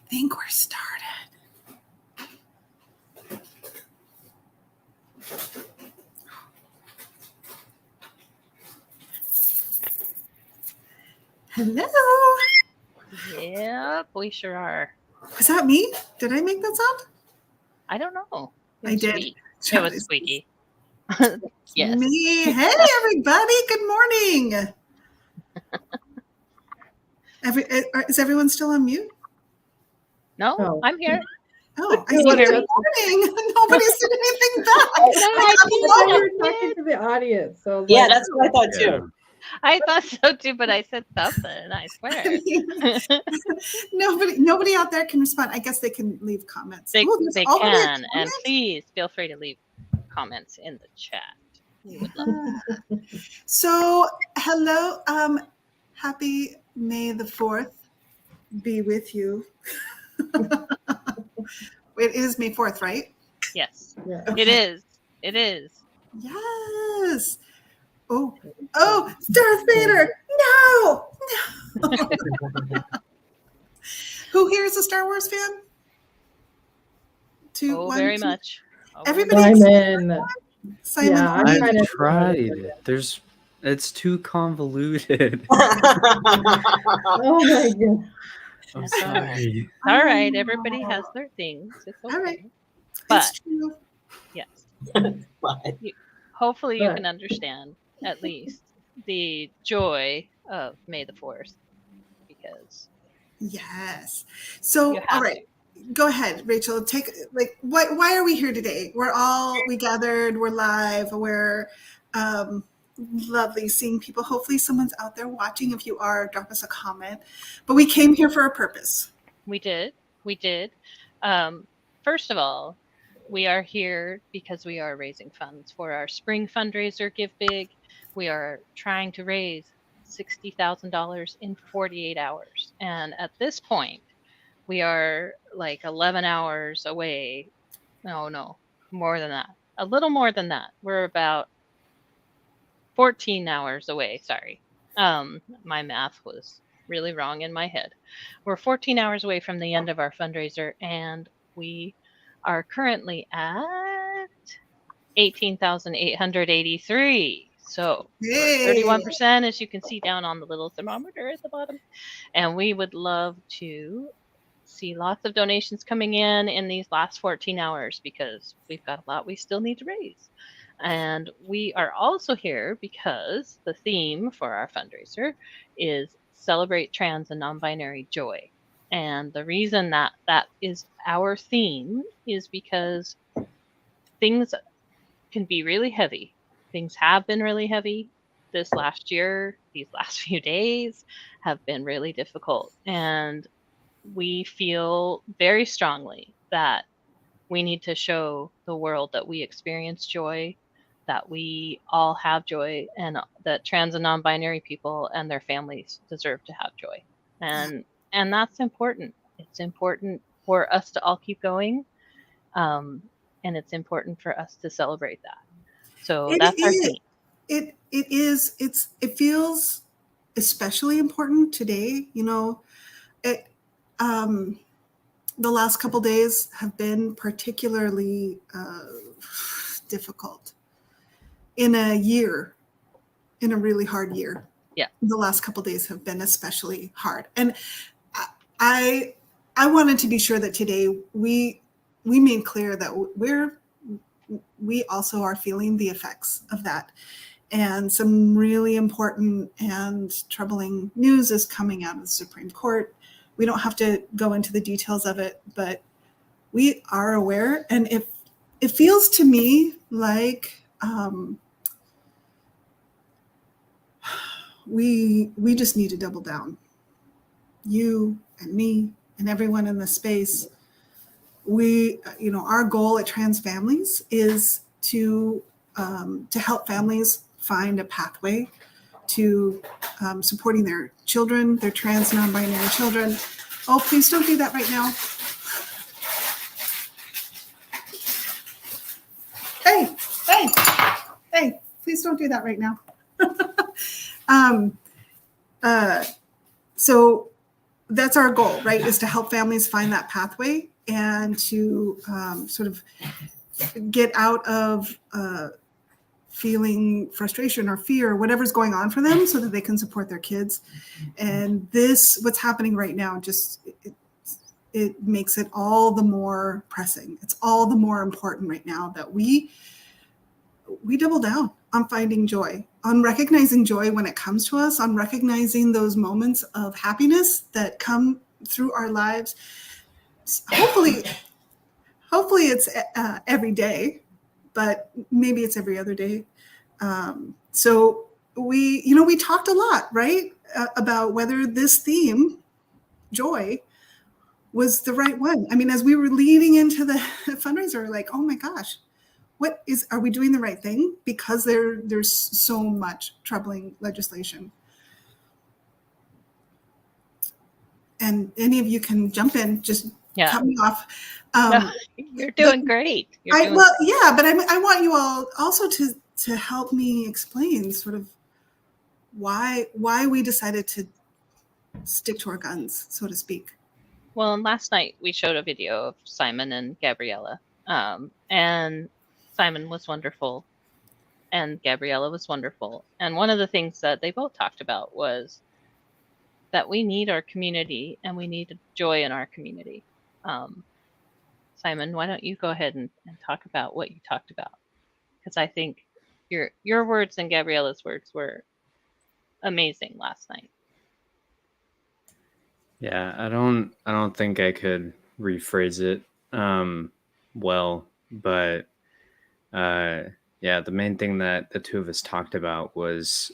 think we're started. Hello. Yep, we sure are. Was that me? Did I make that sound? I don't know. I did. It was squeaky. Yes. Me. Hey, everybody. Good morning. Is everyone still on mute? No, I'm here. Oh, I said good morning. Nobody said anything back. I thought you were talking to the audience. So yeah, that's what I thought too. I thought so too, but I said something, I swear. Nobody out there can respond. I guess they can leave comments. They can, and please feel free to leave comments in the chat. We would love that. So, hello. Happy May the 4th be with you. It is May 4th, right? Yes. Yeah. Okay. It is. Yes. Oh, Darth Vader. No. Who here is a Star Wars fan? Very much. Everybody. Simon. Yeah, I've tried it. It's too convoluted. Oh my god. I'm sorry. All right, everybody has their things. It's okay. All right. But it's true. Yes. Hopefully you can understand at least the joy of May the 4th, because yes. So all right. Go ahead, Rachel. Why are we here today? We gathered, we're live, we're lovely seeing people. Hopefully someone's out there watching. If you are, drop us a comment. But we came here for a purpose. We did. First of all, we are here because we are raising funds for our spring fundraiser, Give Big. We are trying to raise $60,000 in 48 hours. And at this point, we are like 11 hours away. No, more than that. A little more than that. We're about 14 hours away. Sorry. My math was really wrong in my head. We're 14 hours away from the end of our fundraiser, and we are currently at 18,883. So 31%, as you can see down on the little thermometer at the bottom. And we would love to see lots of donations coming in these last 14 hours, because we've got a lot we still need to raise. And we are also here because the theme for our fundraiser is Celebrate Trans and Non-Binary Joy. And the reason that is our theme is because things can be really heavy. Things have been really heavy this last year. These last few days have been really difficult. And we feel very strongly that we need to show the world that we experience joy, that we all have joy, and that trans and non-binary people and their families deserve to have joy. And that's important. It's important for us to all keep going. And it's important for us to celebrate that. So that's our theme. It feels especially important today. The last couple days have been particularly difficult in a really hard year. Yeah. The last couple days have been especially hard. And I wanted to be sure that today we made clear that we also are feeling the effects of that. And some really important and troubling news is coming out of the Supreme Court. We don't have to go into the details of it, but we are aware. And it feels to me like we just need to double down. You and me and everyone in this space. Our goal at Trans Families is to help families find a pathway to supporting their children, their trans non-binary children. Oh, please don't do that right now. Hey, please don't do that right now. So that's our goal, right? Is to help families find that pathway and to sort of get out of feeling frustration or fear, or whatever's going on for them, so that they can support their kids. And what's happening right now, just it makes it all the more pressing. It's all the more important right now that we double down on finding joy, on recognizing joy when it comes to us, on recognizing those moments of happiness that come through our lives. Hopefully it's every day, but maybe it's every other day. So we talked a lot, right, about whether this theme, joy, was the right one. I mean, as we were leading into the fundraiser, we're like, oh my gosh, are we doing the right thing? Because there's so much troubling legislation. And any of you can jump in, just cut me off. No, you're doing great. But I want you all also to help me explain sort of why we decided to stick to our guns, so to speak. Well, last night we showed a video of Simon and Gabriella, and Simon was wonderful, and Gabriella was wonderful. And one of the things that they both talked about was that we need our community and we need joy in our community. Simon, why don't you go ahead and talk about what you talked about? Because I think your words and Gabriella's words were amazing last night. Yeah, I don't think I could rephrase it well, but yeah, the main thing that the two of us talked about was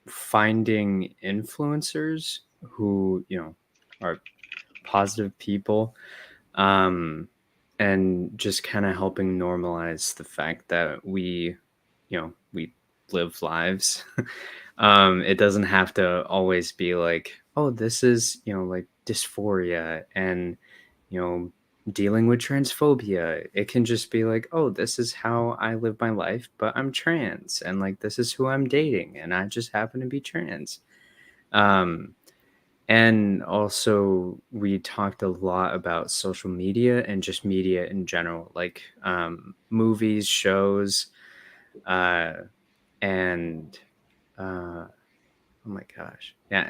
finding influencers who, are positive people, and just kind of helping normalize the fact that we live lives. It doesn't have to always be like, oh, this is, like dysphoria and, dealing with transphobia. It can just be like, oh, this is how I live my life, but I'm trans, and like, this is who I'm dating, and I just happen to be trans. And also we talked a lot about social media and just media in general, like movies, shows, and oh my gosh, yeah,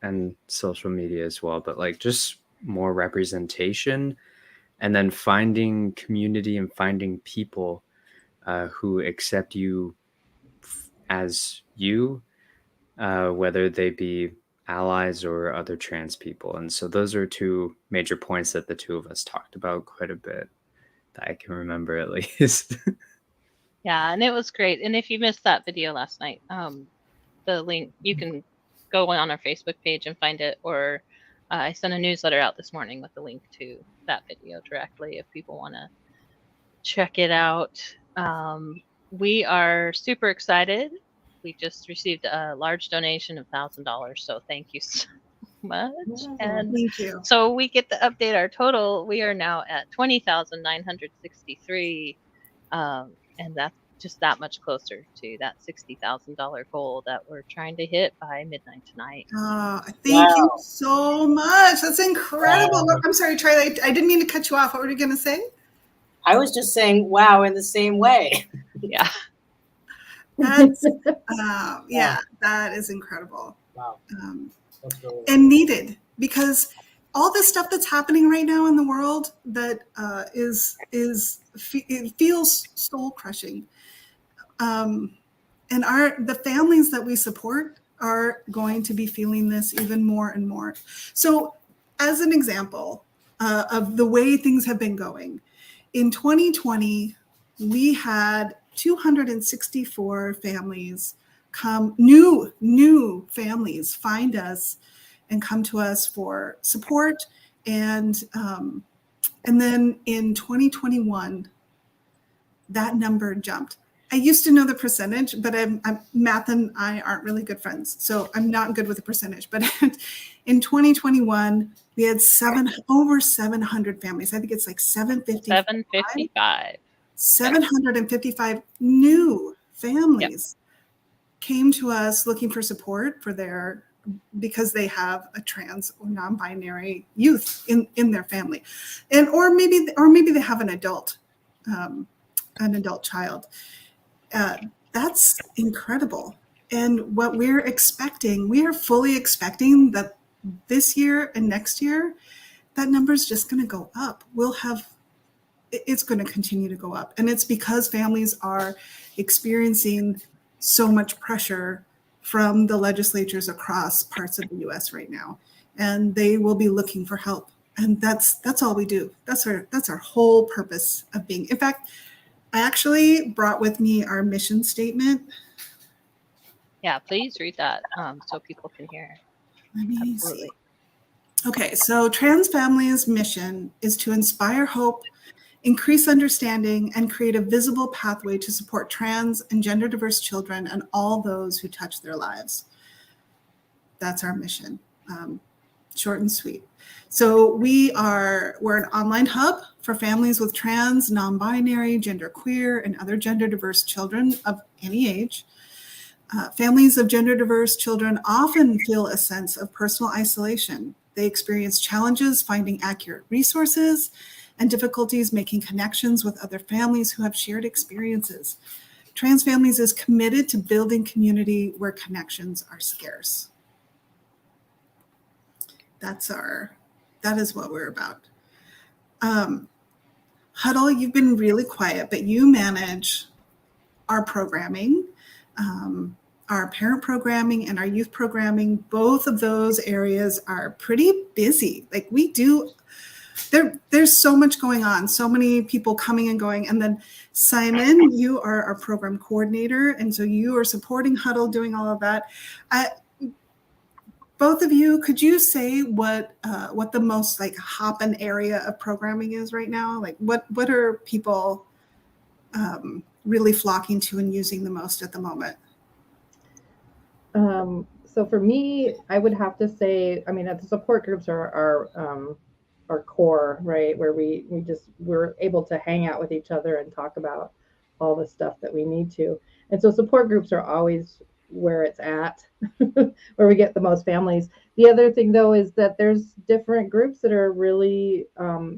and social media as well, but like just more representation, and then finding community and finding people who accept you as you, whether they be allies or other trans people. And so those are two major points that the two of us talked about quite a bit, that I can remember at least. Yeah, and it was great. And if you missed that video last night, the link, you can go on our Facebook page and find it, or I sent a newsletter out this morning with the link to that video directly if people want to check it out. We are super excited. We just received a large donation of $1,000, so thank you so much. And thank you. So we get to update our total. We are now at 20,963, and that's just that much closer to that $60,000 goal that we're trying to hit by midnight tonight. Thank you so much. That's incredible. Wow. I'm sorry, Charlie. I didn't mean to cut you off. What were you going to say? I was just saying, wow, in the same way. Yeah. That's, yeah, that is incredible. Wow. That's really and needed, because all this stuff that's happening right now in the world that it feels soul crushing. And the families that we support are going to be feeling this even more and more. So as an example of the way things have been going, in 2020, we had 264 families new families find us and come to us for support. And then in 2021, that number jumped. I used to know the percentage, but math and I aren't really good friends, so I'm not good with the percentage. But in 2021, we had over 700 families. I think it's like 755. 755 new families came to us looking for support for their because they have a trans or non-binary youth in their family, and or maybe they have an adult child. That's incredible. And what we're expecting, we are fully expecting that this year and next year, that number is just going to go up. It's going to continue to go up. And it's because families are experiencing so much pressure from the legislatures across parts of the US right now. And they will be looking for help. And that's all we do. That's our whole purpose of being. In fact, I actually brought with me our mission statement. Yeah, please read that so people can hear. Let me Absolutely. see. Okay, so Trans Families' mission is to inspire hope, increase understanding, and create a visible pathway to support trans and gender diverse children and all those who touch their lives. That's our mission. Short and sweet. So we're an online hub for families with trans, non-binary, genderqueer, and other gender diverse children of any age. Families of gender diverse children often feel a sense of personal isolation. They experience challenges finding accurate resources and difficulties making connections with other families who have shared experiences. Trans Families is committed to building community where connections are scarce. That is what we're about. Huddle, you've been really quiet, but you manage our programming, our parent programming and our youth programming. Both of those areas are pretty busy. Like we do, there's so much going on, so many people coming and going. And then Simon, you are our program coordinator. And so you are supporting Huddle, doing all of that. Both of you, could you say what the most like hopping area of programming is right now? Like what are people really flocking to and using the most at the moment? So for me, I would have to say, I mean, the support groups are our core, right? Where we're able to hang out with each other and talk about all the stuff that we need to. And so support groups are always where it's at, where we get the most families. The other thing though is that there's different groups that are really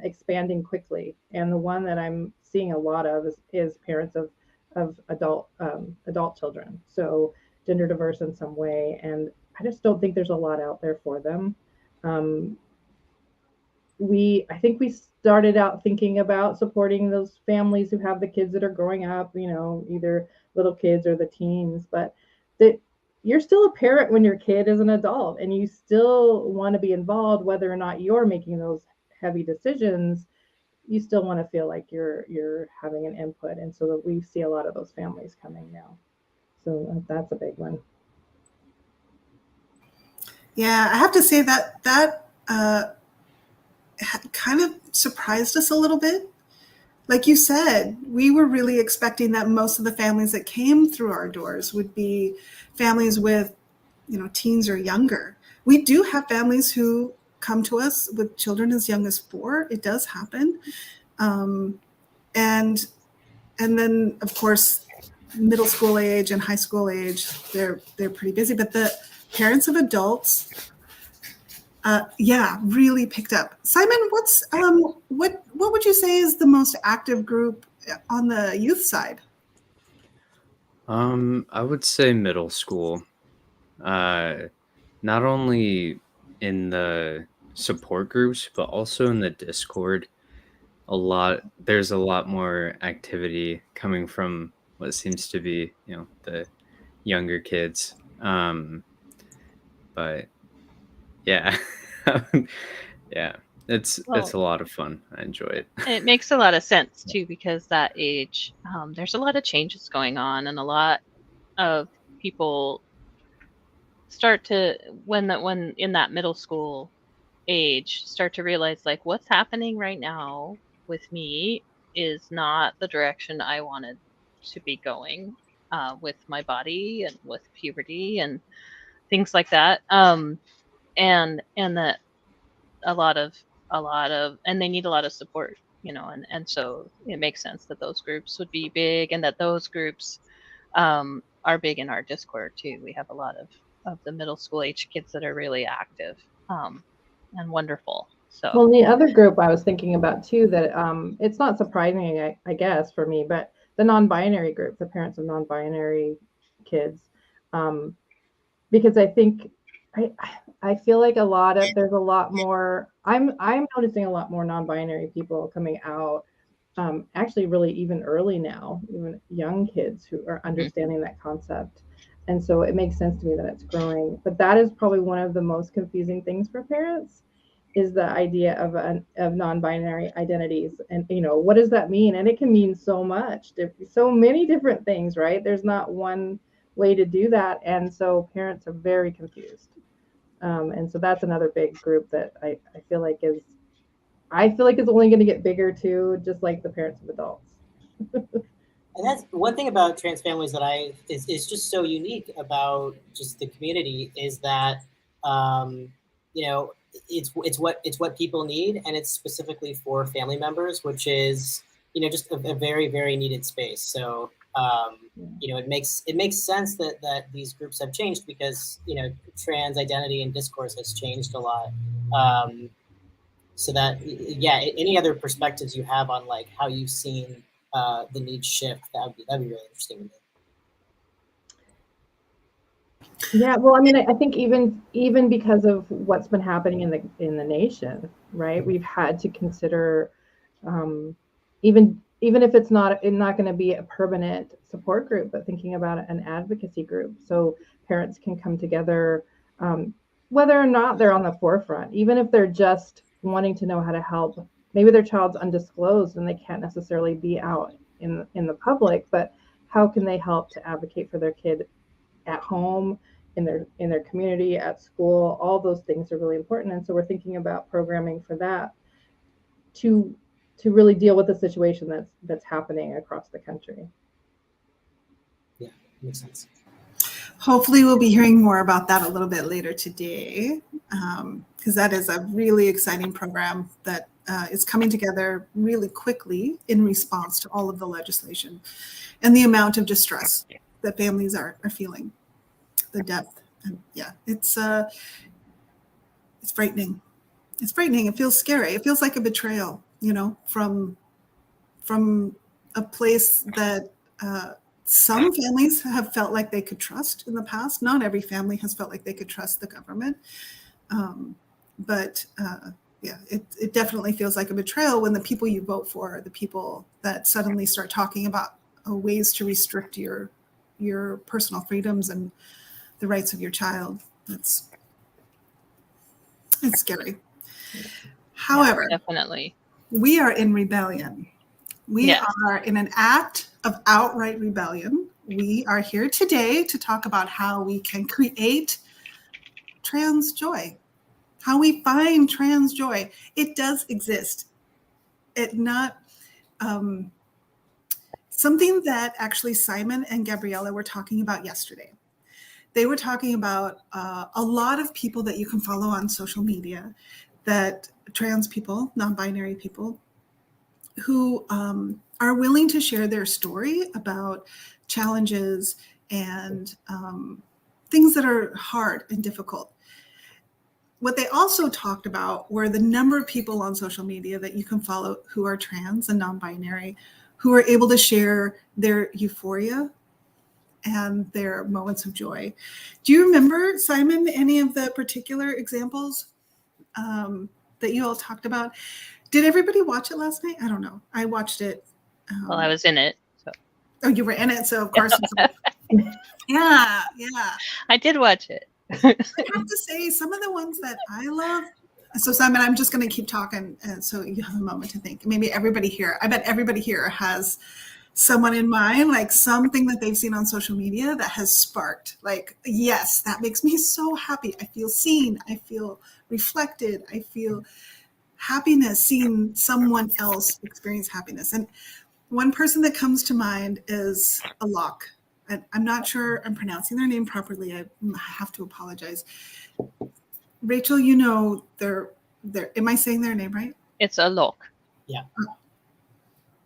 expanding quickly. And the one that I'm seeing a lot of is parents of adult children. So gender diverse in some way. And I just don't think there's a lot out there for them. I think we started out thinking about supporting those families who have the kids that are growing up, either little kids or the teens, but that you're still a parent when your kid is an adult and you still want to be involved, whether or not you're making those heavy decisions. You still want to feel like you're having an input. And so that we see a lot of those families coming now. So that's a big one. Yeah, I have to say that kind of surprised us a little bit. Like you said, we were really expecting that most of the families that came through our doors would be families with, teens or younger. We do have families who come to us with children as young as 4. It does happen. And then, of course, middle school age and high school age, they're pretty busy. But the parents of adults, really picked up. Simon, what would you say is the most active group on the youth side? I would say middle school. Not only in the support groups, but also in the Discord. There's a lot more activity coming from what seems to be, the younger kids. But yeah, yeah, it's a lot of fun. I enjoy it. It makes a lot of sense too, because that age, there's a lot of changes going on, and a lot of people start to when in that middle school age start to realize like what's happening right now with me is not the direction I wanted to be going with my body and with puberty and things like that. And that a lot of and they need a lot of support, and so it makes sense that those groups would be big, and that those groups are big in our Discord too. We have a lot of of the middle school age kids that are really active and wonderful. So Well, the other group I was thinking about too, that it's not surprising, I guess, for me, but the non-binary group, the parents of non-binary kids, because I think I feel like there's a lot more. I'm noticing a lot more non-binary people coming out. Actually, really even early now, even young kids who are understanding that concept. And so it makes sense to me that it's growing. But that is probably one of the most confusing things for parents, is the idea of non-binary identities. And, what does that mean? And it can mean so much, so many different things, right? There's not one way to do that. And so parents are very confused. And so that's another big group that I feel like is only going to get bigger too, just like the parents of adults. And that's one thing about trans families that is just so unique about just the community, is that it's what people need, and it's specifically for family members, which is just a very, very needed space. So it makes sense that these groups have changed, because trans identity and discourse has changed a lot. So that, any other perspectives you have on like how you've seen the need shift, that'd be really interesting to me. Yeah, well, I mean, I think even because of what's been happening in the nation, right? We've had to consider, even if it's not going to be a permanent support group, but thinking about an advocacy group, so parents can come together, whether or not they're on the forefront, even if they're just wanting to know how to help. Maybe their child's undisclosed and they can't necessarily be out in the public, but how can they help to advocate for their kid at home, in their community, at school? All those things are really important. And so we're thinking about programming for that, to really deal with the situation that's happening across the country. Yeah, makes sense. Hopefully we'll be hearing more about that a little bit later today, because that is a really exciting program that is coming together really quickly in response to all of the legislation and the amount of distress that families are feeling, the depth. And yeah, it's frightening. It's frightening. It feels scary. It feels like a betrayal, from a place that some families have felt like they could trust in the past. Not every family has felt like they could trust the government. But it definitely feels like a betrayal when the people you vote for are the people that suddenly start talking about ways to restrict your personal freedoms and the rights of your child. It's scary. However, definitely, we are in rebellion. We are in an act of outright rebellion. We are here today to talk about how we can create trans joy, how we find trans joy. It does exist. Something that actually Simon and Gabriella were talking about yesterday. They were talking about a lot of people that you can follow on social media, that trans people, non-binary people, who are willing to share their story about challenges and things that are hard and difficult. What they also talked about were the number of people on social media that you can follow who are trans and non-binary, who are able to share their euphoria and their moments of joy. Do you remember, Simon, any of the particular examples that you all talked about? Did everybody watch it last night? I don't know. I watched it. Well, I was in it. So. Oh, you were in it, so of course. Yeah. I did watch it. I have to say, some of the ones that I love. So, Simon, I'm just going to keep talking, so you have a moment to think. Maybe everybody here. I bet everybody here has someone in mind, like something that they've seen on social media that has sparked, like, yes, that makes me so happy. I feel seen. I feel reflected. I feel happiness seeing someone else experience happiness. And one person that comes to mind is Alok. I'm not sure I'm pronouncing their name properly. I have to apologize. Rachel, their am I saying their name right? It's Alok. Yeah.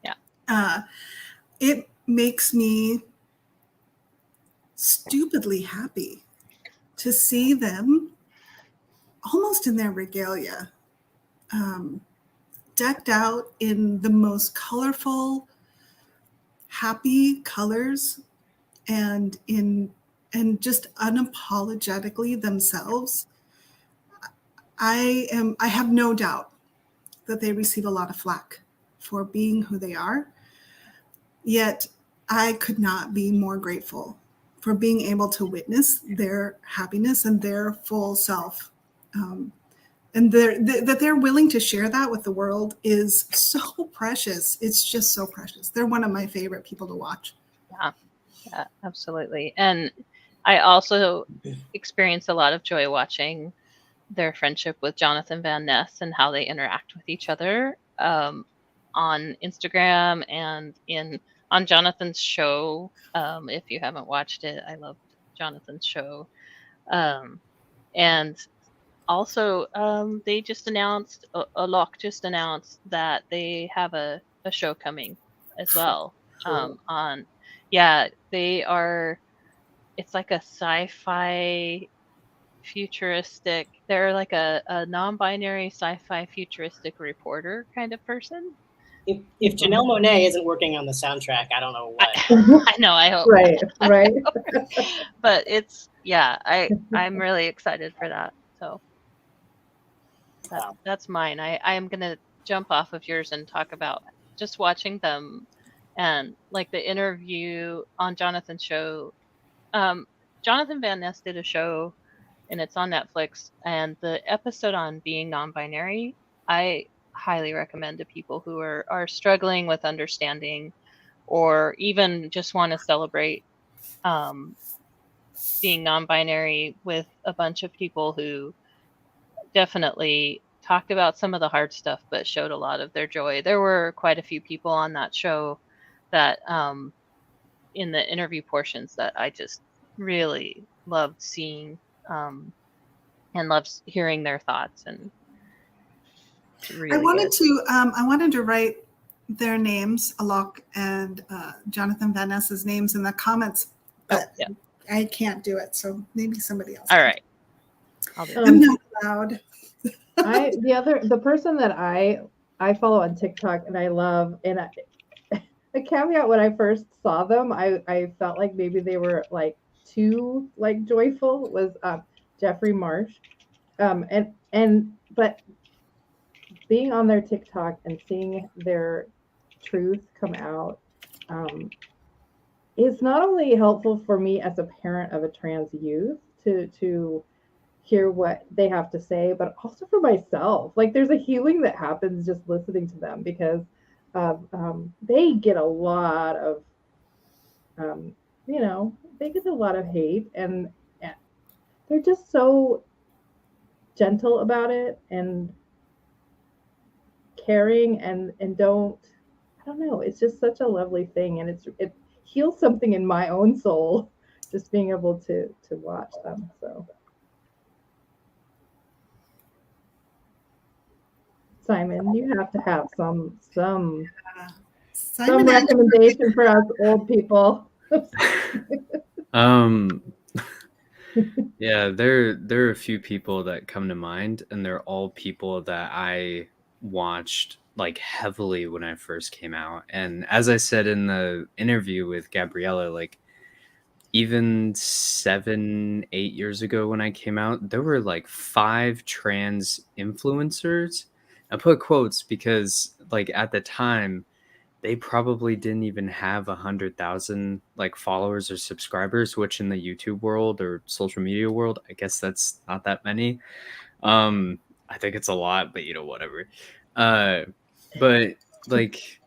Yeah. It makes me stupidly happy to see them almost in their regalia, decked out in the most colorful, happy colors, and just unapologetically themselves, I have no doubt that they receive a lot of flack for being who they are. Yet I could not be more grateful for being able to witness their happiness and their full self. And that they're willing to share that with the world is so precious. It's just so precious. They're one of my favorite people to watch. Yeah, absolutely. And I also experienced a lot of joy watching their friendship with Jonathan Van Ness and how they interact with each other on Instagram and on Jonathan's show. If you haven't watched it, I loved Jonathan's show. And also, they just announced, Alok just announced that they have a show coming as well. Cool. They are, it's like a sci-fi futuristic, they're like a non-binary sci-fi futuristic reporter kind of person. If Janelle Monáe isn't working on the soundtrack, I don't know what. I know, I hope. Right, right. But I'm really excited for that. So that's mine. I am gonna jump off of yours and talk about just watching them and like the interview on Jonathan's show. Jonathan Van Ness did a show and it's on Netflix, and the episode on being non-binary, I highly recommend to people who are struggling with understanding or even just want to celebrate being non-binary with a bunch of people who definitely talked about some of the hard stuff but showed a lot of their joy. There were quite a few people on that show that in the interview portions that I just really loved seeing and loved hearing their thoughts. And really I wanted to write their names, Alok and Jonathan Van Ness's names in the comments, but I can't do it. So maybe somebody else. All right. I'll do it. I'm not allowed. The person that I follow on TikTok and I love, and a caveat, when I first saw them, I felt like maybe they were like too like joyful, was Jeffrey Marsh. But being on their TikTok and seeing their truth come out is not only helpful for me as a parent of a trans youth to hear what they have to say, but also for myself. Like there's a healing that happens just listening to them, because they get a lot of they get a lot of hate, and they're just so gentle about it and caring, and I don't know, it's just such a lovely thing, and it heals something in my own soul just being able to watch them. So Simon, you have to have some recommendation for us old people. Yeah, there are a few people that come to mind, and they're all people that I watched like heavily when I first came out. And as I said in the interview with Gabriella, like even 7-8 years ago when I came out, there were like 5 trans influencers. I put quotes because like at the time they probably didn't even have 100,000 like followers or subscribers, which in the YouTube world or social media world, I guess that's not that many. I think it's a lot, but whatever. But like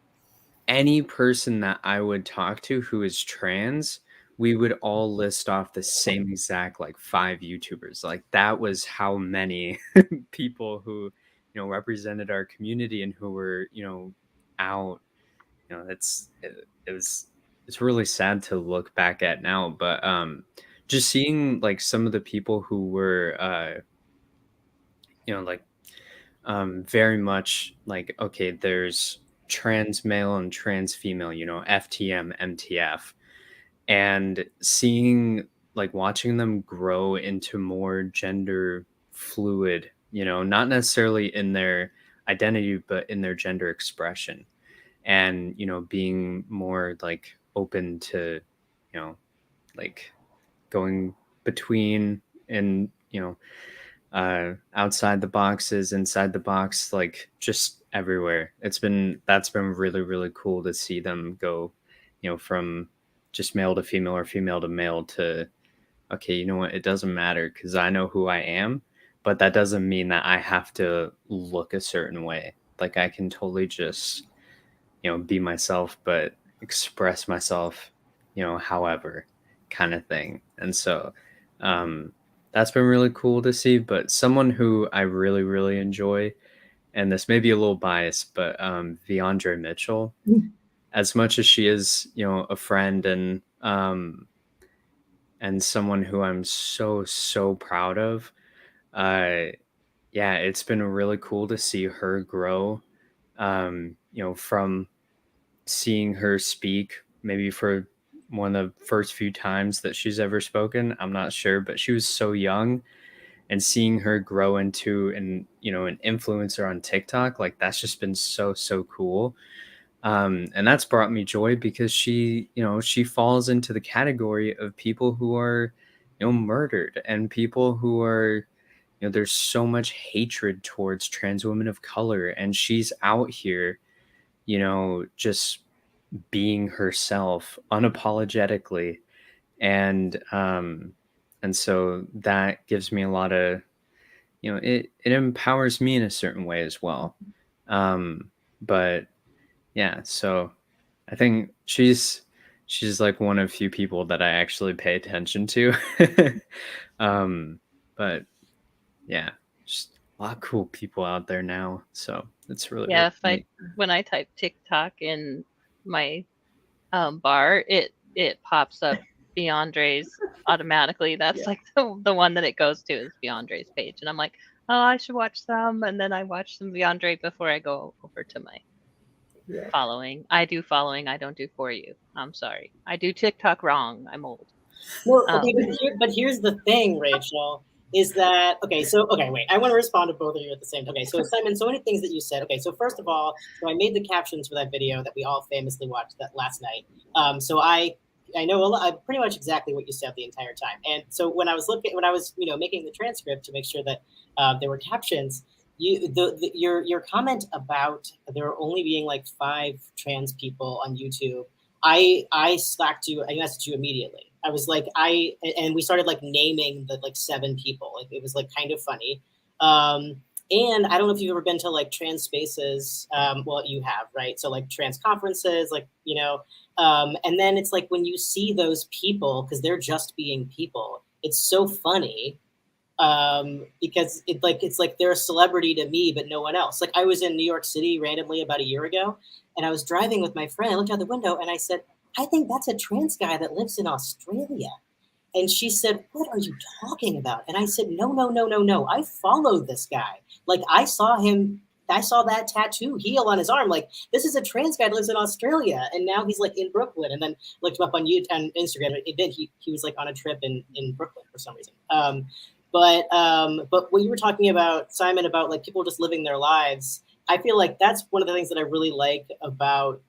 any person that I would talk to who is trans, we would all list off the same exact like 5 YouTubers. Like that was how many people who represented our community and who were out. It's really sad to look back at now, but just seeing like some of the people who were very much like, okay, there's trans male and trans female, FTM, MTF, and seeing like watching them grow into more gender fluid, not necessarily in their identity, but in their gender expression, and, being more like open to, like going between and, outside the boxes, inside the box, like just everywhere. That's been really, really cool to see them go, from just male to female or female to male to, okay, you know what? It doesn't matter because I know who I am, but that doesn't mean that I have to look a certain way. Like I can totally just, be myself, but express myself, however kind of thing. And so, um, that's been really cool to see. But someone who I really, really enjoy, and this may be a little biased, but Viandre Mitchell, as much as she is, a friend and someone who I'm so, so proud of, uh, yeah, it's been really cool to see her grow, from seeing her speak maybe for one of the first few times that she's ever spoken. I'm not sure, but she was so young, and seeing her grow into an influencer on TikTok, like that's just been so, so cool. And that's brought me joy because she falls into the category of people who are, murdered, and people who are, there's so much hatred towards trans women of color, and she's out here, just being herself unapologetically. And so that gives me a lot of, it empowers me in a certain way as well. But yeah, so I think she's like one of few people that I actually pay attention to. But yeah, just a lot of cool people out there now. So it's really, Yeah, really neat. when I type TikTok in my bar, it pops up Beyondre's automatically. That's Yeah. like the one that it goes to is Beyondre's page, and I'm like, oh, I should watch some, and then I watch some Beyondre before I go over to my Yeah. following. I do following. I don't do for you. I'm sorry. I do TikTok wrong. I'm old. Well, okay, but here's the thing, Rachel, is that okay, wait, I want to respond to both of you at the same time. Okay, so Simon, so many things that you said. Okay, so first of all, so I made the captions for that video that we all famously watched that last night. So I know pretty much exactly what you said the entire time. And so when I was making the transcript to make sure that there were captions, your comment about there only being like 5 trans people on YouTube, I slacked you, I messaged you immediately. I was like, and we started like naming the like 7 people. Like it was like kind of funny. And I don't know if you've ever been to like trans spaces. Well, you have, right? So like trans conferences, like, and then it's like when you see those people, because they're just being people, it's so funny. Because it's like they're a celebrity to me, but no one else. Like I was in New York City randomly about a year ago, and I was driving with my friend. I looked out the window and I said, I think that's a trans guy that lives in Australia. And she said, what are you talking about? And I said, no. I followed this guy. Like I saw that tattoo heel on his arm. Like this is a trans guy that lives in Australia. And now he's like in Brooklyn. And then looked him up on YouTube and Instagram. He was like on a trip in Brooklyn for some reason. But what you were talking about, Simon, about like people just living their lives, I feel like that's one of the things that I really like about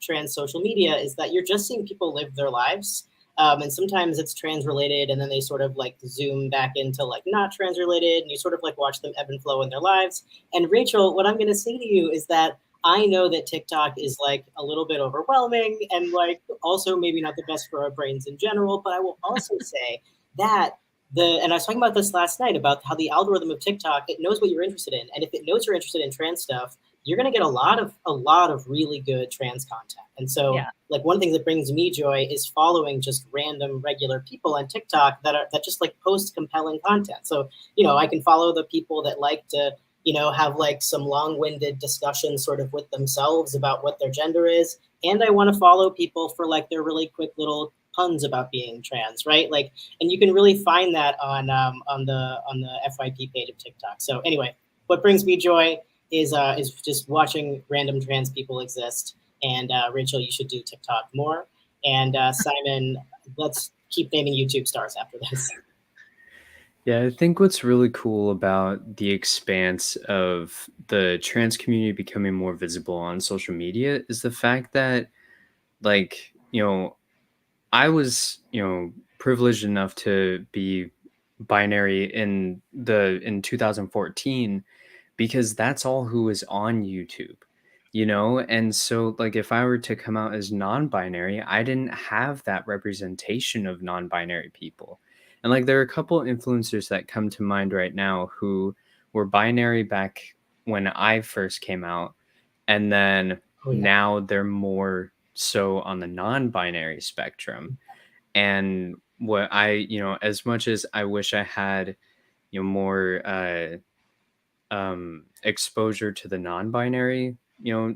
trans social media is that you're just seeing people live their lives. And sometimes it's trans related, and then they sort of like zoom back into like not trans related, and you sort of like watch them ebb and flow in their lives. And Rachel, what I'm going to say to you is that I know that TikTok is like a little bit overwhelming and like also maybe not the best for our brains in general, but I will also say that and I was talking about this last night about how the algorithm of TikTok, it knows what you're interested in. And if it knows you're interested in trans stuff, you're going to get a lot of really good trans content. And so like one thing that brings me joy is following just random regular people on TikTok that just like post compelling content. So, I can follow the people that like to, have like some long-winded discussions sort of with themselves about what their gender is. And I want to follow people for like their really quick little puns about being trans, right? Like, and you can really find that on the FYP page of TikTok. So anyway, what brings me joy is just watching random trans people exist. And Rachel, you should do TikTok more. And Simon, let's keep naming YouTube stars after this. Yeah, I think what's really cool about the expanse of the trans community becoming more visible on social media is the fact that, like, I was, privileged enough to be binary in 2014 because that's all who was on YouTube, And so, like, if I were to come out as non-binary, I didn't have that representation of non-binary people. And like, there are a couple influencers that come to mind right now who were binary back when I first came out, and then now they're more so on the non-binary spectrum. And what as much as I wish I had, more exposure to the non-binary,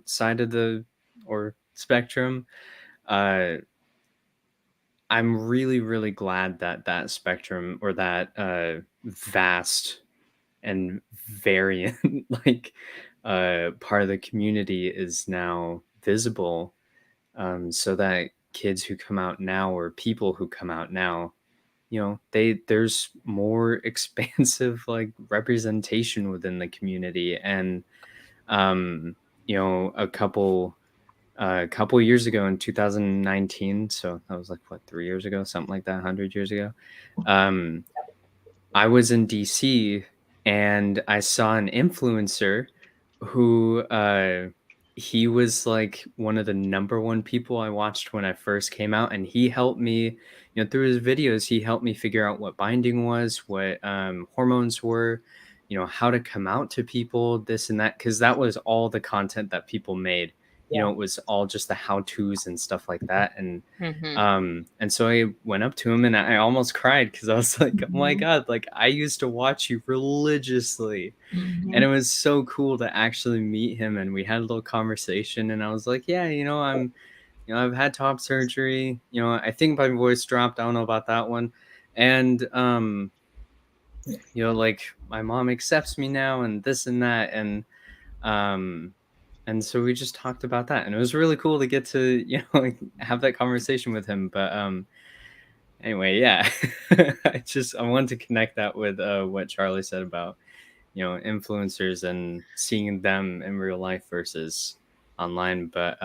side of the or spectrum, uh, I'm really, really glad that that spectrum or that vast and variant like part of the community is now visible, so that kids who come out now or people who come out now, there's more expansive like representation within the community. And a couple years ago in 2019, so that was like what, 3 years ago, something like that, 100 years ago, um I was in DC and I saw an influencer who he was like one of the number one people I watched when I first came out, and he helped me, through his videos, he helped me figure out what binding was, what hormones were, how to come out to people, this and that, because that was all the content that people made. It was all just the how-tos and stuff like that. And so I went up to him and I almost cried because I was like, oh my God, like I used to watch you religiously. And it was so cool to actually meet him, and we had a little conversation, and I was like, yeah, I've had top surgery, I think my voice dropped, I don't know about that one. And like my mom accepts me now and this and that. And so we just talked about that, and it was really cool to get to, like, have that conversation with him. But anyway, yeah. I wanted to connect that with what Charlie said about, influencers and seeing them in real life versus online. But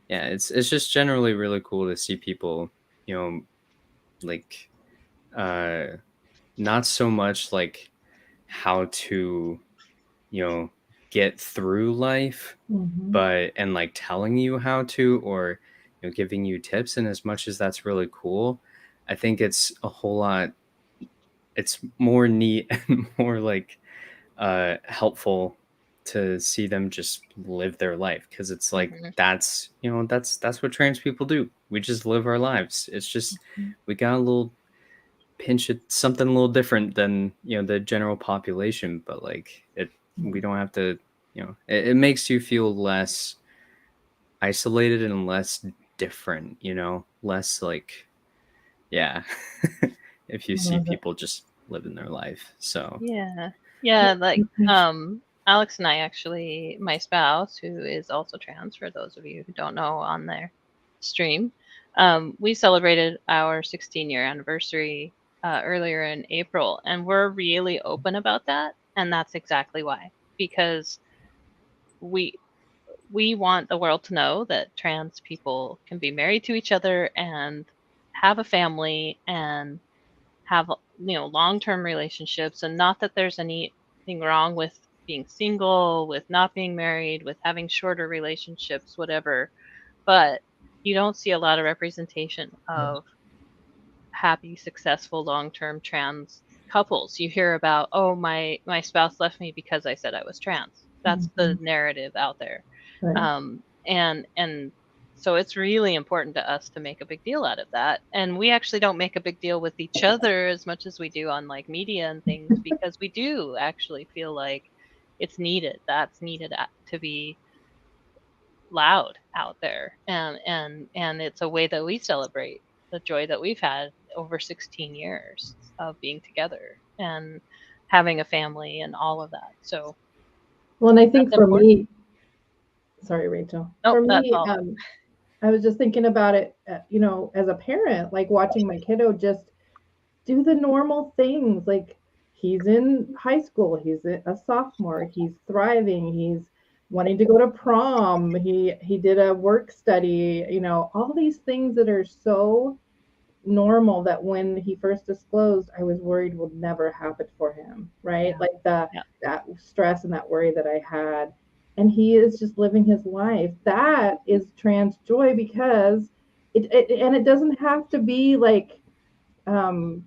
yeah, it's just generally really cool to see people, like not so much like how to, get through life, but and like telling you how to, or giving you tips. And as much as that's really cool, I think it's a whole lot, it's more neat and more like helpful to see them just live their life, because it's like that's what trans people do. We just live our lives. It's just we got a little pinch it something a little different than the general population, but like we don't have to, it makes you feel less isolated and less different, less like, yeah. If you see people just living their life. So yeah, like Alex and I, actually, my spouse, who is also trans, for those of you who don't know on their stream, we celebrated our 16-year anniversary earlier in April, and we're really open about that. And that's exactly why, because we want the world to know that trans people can be married to each other and have a family and have long-term relationships. And not that there's anything wrong with being single, with not being married, with having shorter relationships, whatever, but you don't see a lot of representation of happy, successful, long-term trans couples. You hear about, oh, my spouse left me because I said I was trans. That's the narrative out there. And so it's really important to us to make a big deal out of that. And we actually don't make a big deal with each other as much as we do on like media and things, because we do actually feel like it's needed. That's needed to be loud out there. And it's a way that we celebrate the joy that we've had over 16 years of being together and having a family and all of that. So, well, and I think for important. me, sorry, Rachel. Oh, For that's me, all. I was just thinking about it, as a parent, like watching my kiddo just do the normal things. Like he's in high school, he's a sophomore, he's thriving, he's wanting to go to prom, he did a work study, all these things that are so normal that when he first disclosed, I was worried would never happen for him, right? Yeah. Like Yeah. that stress and that worry that I had. And he is just living his life. That is trans joy, because it doesn't have to be like um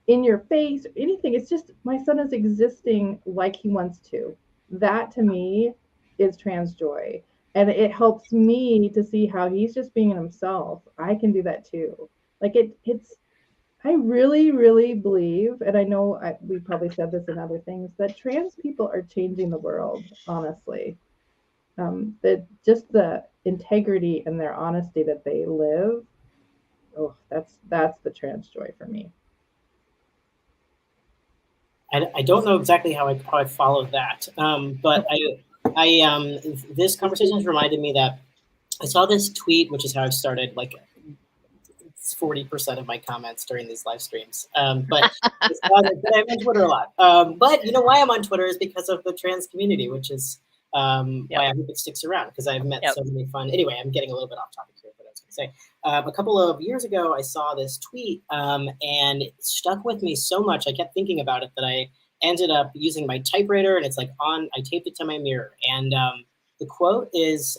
in your face or anything. It's just my son is existing like he wants to. That to me is trans joy. And it helps me to see how he's just being himself. I can do that too. Like it's I really, really believe, and I know we probably said this in other things, that trans people are changing the world, honestly. That just the integrity and their honesty that they live, oh, that's the trans joy for me. I don't know exactly how I followed that, but this conversation has reminded me that I saw this tweet, which is how I started like 40% of my comments during these live streams. But I'm on Twitter a lot. But you know why I'm on Twitter is because of the trans community, which is why I hope it sticks around, because I've met so many fun. Anyway, I'm getting a little bit off topic here, but I was going to say a couple of years ago, I saw this tweet and it stuck with me so much. I kept thinking about it that I ended up using my typewriter, and it's like I taped it to my mirror. And the quote is,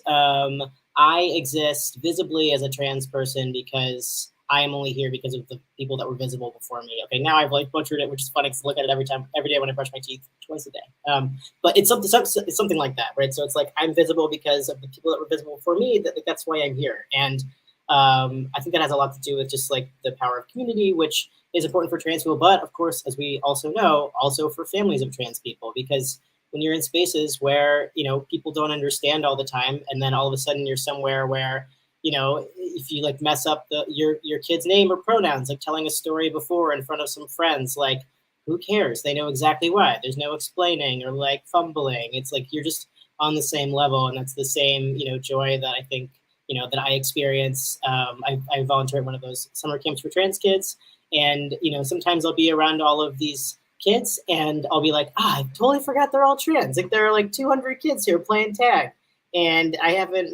I exist visibly as a trans person because I am only here because of the people that were visible before me. Okay, now I've like butchered it, which is funny because I look at it every day when I brush my teeth twice a day. But it's something like that, right? So it's like I'm visible because of the people that were visible before me. That's why I'm here. And I think that has a lot to do with just like the power of community, which is important for trans people, but of course, as we also know, also for families of trans people, because when you're in spaces where, people don't understand all the time, and then all of a sudden you're somewhere where, if you like mess up your kid's name or pronouns, like telling a story before in front of some friends, like who cares? They know exactly why. There's no explaining or like fumbling. It's like you're just on the same level, and that's the same, joy that I think, that I experience. I volunteer at one of those summer camps for trans kids, and sometimes I'll be around all of these kids and I'll be like, I totally forgot they're all trans. Like there are like 200 kids here playing tag, and I haven't,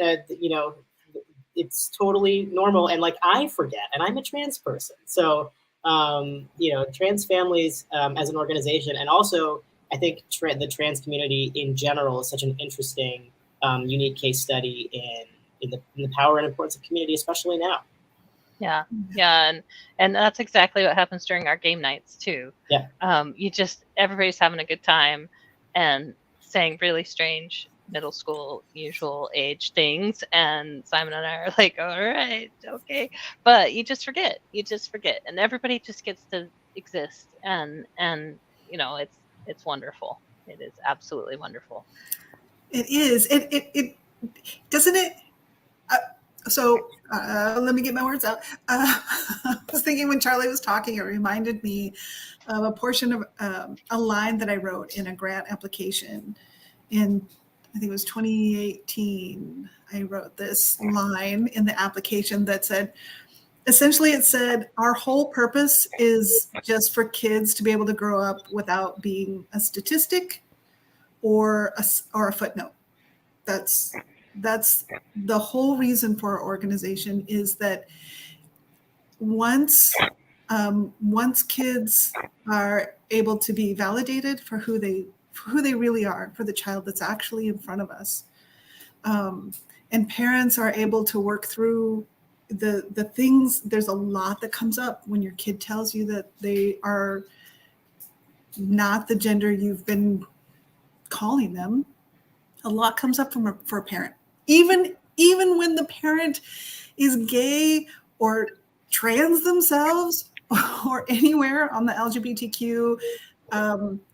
it's totally normal. And like, I forget, and I'm a trans person. So, trans families as an organization, and also I think the trans community in general is such an interesting, unique case study in the power and importance of community, especially now. Yeah, and that's exactly what happens during our game nights too. Yeah. Everybody's having a good time and saying really strange middle school usual age things, and Simon and I are like, all right, okay, but you just forget, and everybody just gets to exist, and it's wonderful. It is absolutely wonderful. It is. It doesn't it. So let me get my words out. I was thinking when Charlie was talking, it reminded me of a portion of a line that I wrote in a grant application in, I think it was 2018. I wrote this line in the application that said, essentially it said, our whole purpose is just for kids to be able to grow up without being a statistic or a footnote. That's the whole reason for our organization, is that once kids are able to be validated for who they really are, for the child that's actually in front of us, and parents are able to work through the things. There's a lot that comes up when your kid tells you that they are not the gender you've been calling them. A lot comes up for a parent, even when the parent is gay or trans themselves or anywhere on the LGBTQ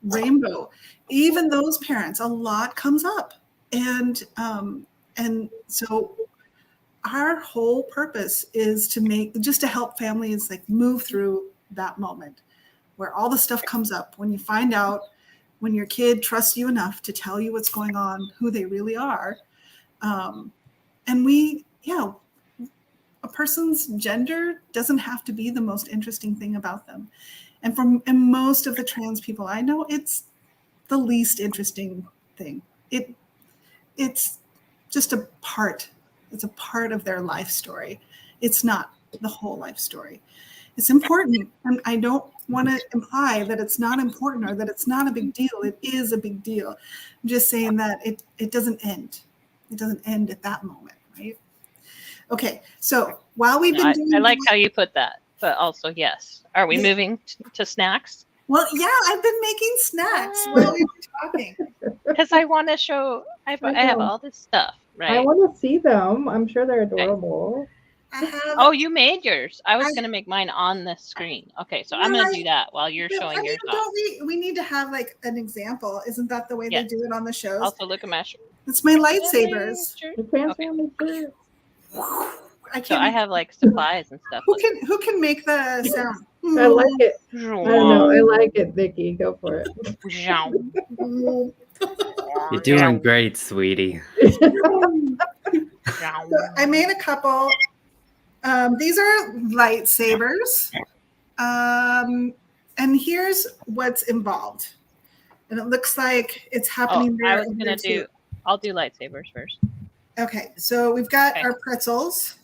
rainbow. Even those parents, a lot comes up, and so our whole purpose is to help families like move through that moment where all the stuff comes up, when you find out, when your kid trusts you enough to tell you what's going on, who they really are. And we a person's gender doesn't have to be the most interesting thing about them. And most of the trans people I know, it's the least interesting thing. It's just a part. It's a part of their life story. It's not the whole life story. It's important, and I don't want to imply that it's not important or that it's not a big deal. It is a big deal. I'm just saying that it doesn't end. It doesn't end at that moment, right? Okay, so while we've been doing, I like how you put that, but also yes. Are we moving to snacks? Well, yeah, I've been making snacks while we were talking. Because I want to show. I have all this stuff, right? I want to see them. I'm sure they're adorable. I have. Oh, you made yours. I was going to make mine on the screen. Okay, so I'm going to do that while you're showing yours off. Don't we need to have like an example? Isn't that the way they do it on the shows? Also, look at my shirt. It's my lightsabers. Okay. So I have like supplies and stuff. Who can make the sound? I like it. I don't know. I like it, Vicky. Go for it. You're doing great, sweetie. So I made a couple. These are lightsabers. And here's what's involved. And it looks like it's happening there. I'll do lightsabers first. Okay, so we've got our pretzels.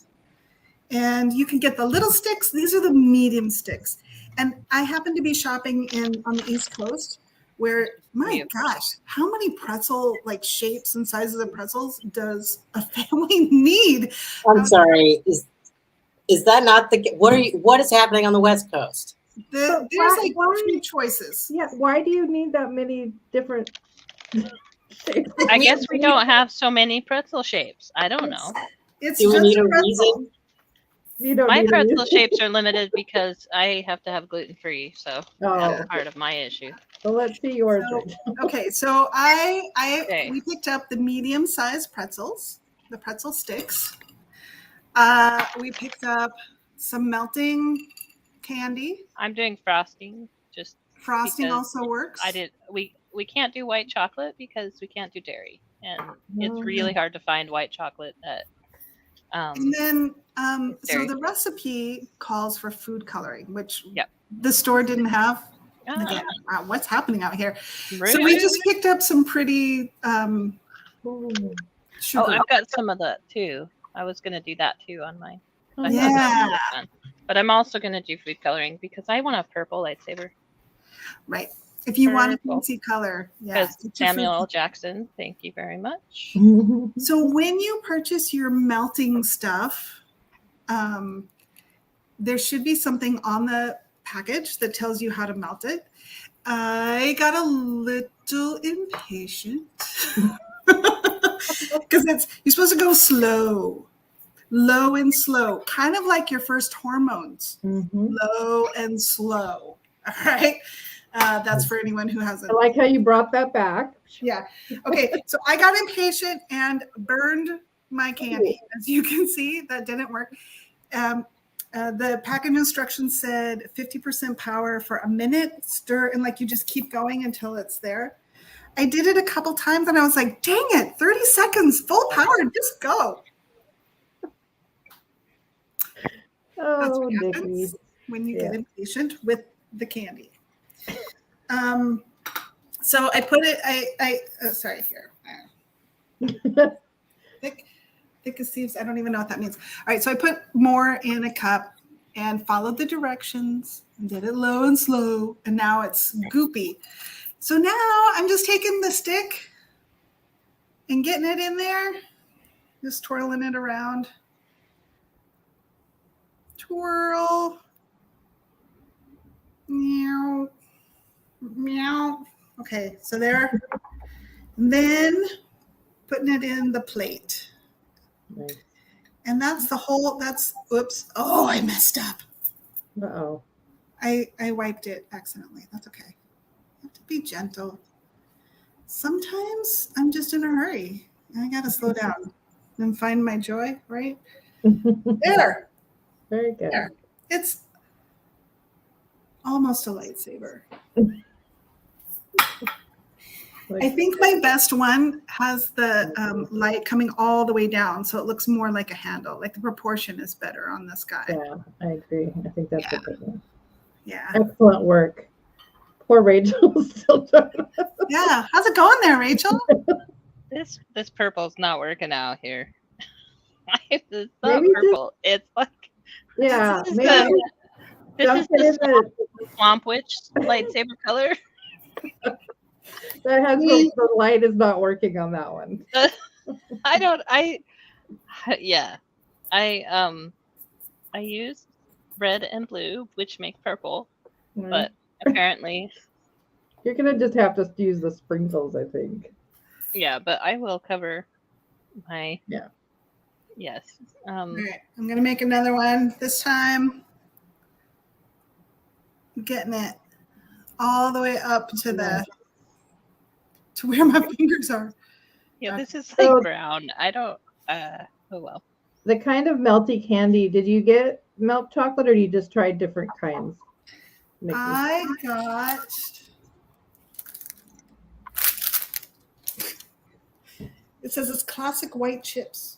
And you can get the little sticks. These are the medium sticks. And I happen to be shopping on the East Coast where, my gosh, how many pretzel like shapes and sizes of pretzels does a family need? I'm sorry. Is that not the what is happening on the West Coast? There's like two choices. Yeah, why do you need that many different shapes? I guess we don't have so many pretzel shapes. I don't know. It's do we just need a pretzel. reason? My pretzel shapes are limited because I have to have gluten-free, so that's part of my issue. Well, let's see yours. Okay, so we picked up the medium-sized pretzels, the pretzel sticks. We picked up some melting candy. I'm doing frosting. Just frosting also works. We can't do white chocolate because we can't do dairy, and it's really hard to find white chocolate that. And then, so the recipe calls for food coloring, which the store didn't have. Again, what's happening out here? Rude. So we just picked up some pretty sugar. I've got some of that too. I was going to do that too on mine. But I'm also going to do food coloring because I want a purple lightsaber. Right. If you want a fancy color, because Samuel L. Jackson, thank you very much. So when you purchase your melting stuff, there should be something on the package that tells you how to melt it. I got a little impatient because you're supposed to go slow, low and slow, kind of like your first hormones, low and slow. All right. That's for anyone who hasn't. I like how you brought that back. Yeah. Okay. So I got impatient and burned my candy. As you can see, that didn't work. The package instructions said 50% power for a minute, stir, and like you just keep going until it's there. I did it a couple times and I was like, dang it, 30 seconds, full power, just go. That's what happens when you get impatient with the candy. So I put it, sorry, here. Thick as thieves. I don't even know what that means. All right. So I put more in a cup and followed the directions and did it low and slow. And now it's goopy. So now I'm just taking the stick and getting it in there, just twirling it around. Twirl. Meow. Meow. Okay, so there. And then putting it in the plate. Nice. And that's the whole, oops. Oh, I messed up. Uh-oh. I wiped it accidentally. That's okay. You have to be gentle. Sometimes I'm just in a hurry. I got to slow down and find my joy, right? There. Very good. There. It's almost a lightsaber. Like, I think my best one has the light coming all the way down, so it looks more like a handle. Like the proportion is better on this guy. yeah, I agree. I think that's a good one. Yeah. Excellent work. Poor Rachel still trying to. Yeah. How's it going there, Rachel? This purple's not working out here. It's not Maybe just- purple. It's like Yeah, this is maybe this dump is it in the swamp witch lightsaber color. that has the light is not working on that one. I use red and blue, which make purple, Right. but apparently, You're gonna just have to use the sprinkles, I think. yeah. But I will cover my yes. All right. I'm going to make another one this time. Getting it all the way up to where my fingers are. Yeah, this is like So- brown. I don't. Oh well. The kind of melty candy, did you get milk chocolate or do you just try different kinds? I got it says it's classic white chips.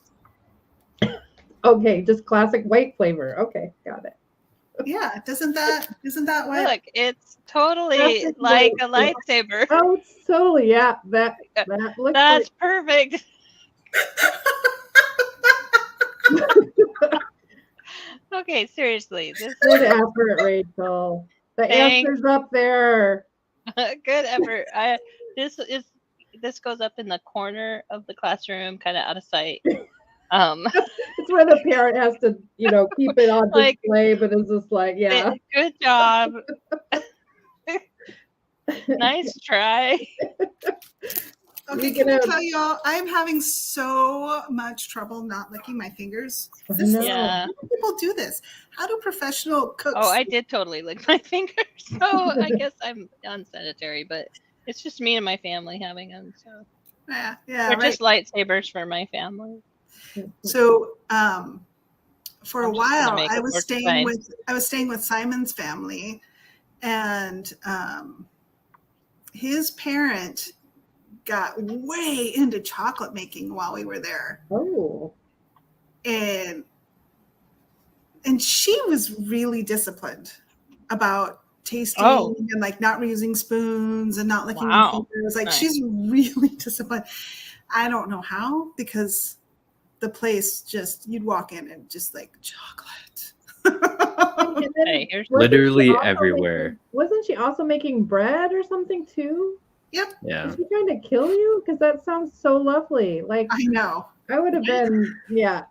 Okay, just classic white flavor. Okay, got it. Yeah, isn't that what? Look, it's totally Classic like a white lightsaber. Oh, it's totally, yeah. That looks That's perfect. Okay, seriously, this good effort, Rachel. The Thanks. answer's up there. good effort. This goes up in the corner of the classroom, kind of out of sight. It's where the parent has to, keep it on Like- display, but it's just like, yeah. Good job. Nice try. Okay, You can I gonna- tell y'all, I'm having so much trouble not licking my fingers. I This, know. Yeah. how do people do this? How do professional cooks? Oh, I did totally lick my fingers. So I guess I'm unsanitary, but it's just me and my family having them. So yeah, they're right. just lightsabers for my family. So for a I'm just gonna while, make I it was work staying fine. with Simon's family, and his parent got way into chocolate making while we were there, Oh, and she was really disciplined about tasting Oh. and like not reusing spoons and not licking Wow. your fingers. Like Nice. she's really disciplined. I don't know how, because the place just, you'd walk in and just like chocolate. and then Hey, here's wasn't she Literally also everywhere. making- wasn't she also making bread or something too? Yep, Yeah. Is she trying to kill you? Because that sounds so lovely. Like I know. I would have been, yeah.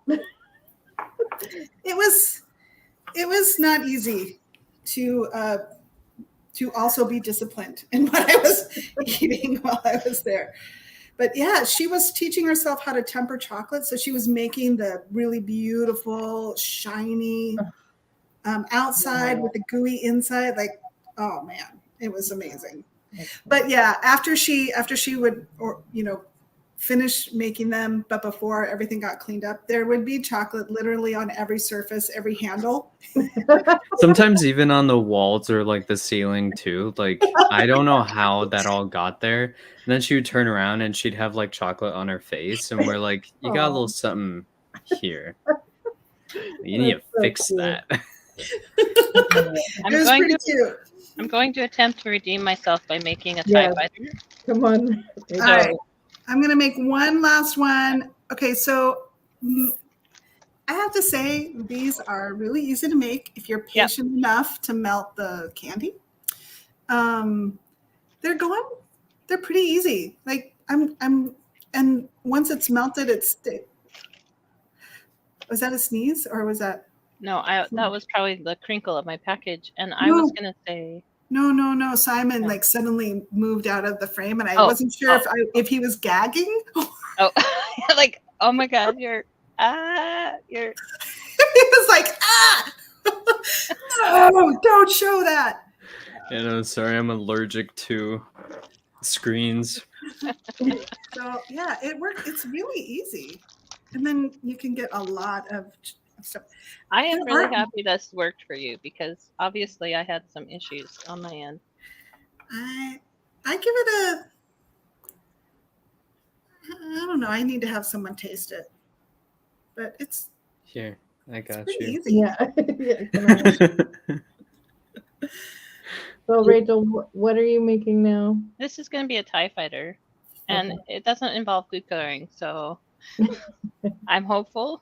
It was not easy to also be disciplined in what I was eating while I was there. But yeah, she was teaching herself how to temper chocolate. So she was making the really beautiful, shiny outside with the gooey inside. Like, oh man, it was amazing. But yeah, after she would, finish making them, but before everything got cleaned up, there would be chocolate literally on every surface, every handle. Sometimes even on the walls or like the ceiling too. Like I don't know how that all got there. And then she would turn around and she'd have like chocolate on her face, and we're like, "You got a little something here. You need to That's so fix cute. that." I'm It was going pretty to cute. I'm going to attempt to redeem myself by making a Yes. TIE fighter. Come on. All right. I'm going to make one last one. Okay, so I have to say these are really easy to make if you're patient enough to melt the candy. They're pretty easy. Like and once it's melted, was that a sneeze or was that? No, that was probably the crinkle of my package, and I was gonna say No. Simon like suddenly moved out of the frame, and I Oh. wasn't sure if he was gagging. oh like oh my god, you're He was like, oh, don't show that. You know, sorry, I'm allergic to screens. So yeah, it worked. It's really easy, and then you can get a lot of stuff. I am There really are- happy this worked for you because obviously I had some issues on my end. I give it don't know. I need to have someone taste it. But it's Here, I got pretty you. easy. Yeah. Yeah, come on. So Rachel, what are you making now? This is going to be a TIE fighter, and Okay. it doesn't involve food coloring, so I'm hopeful.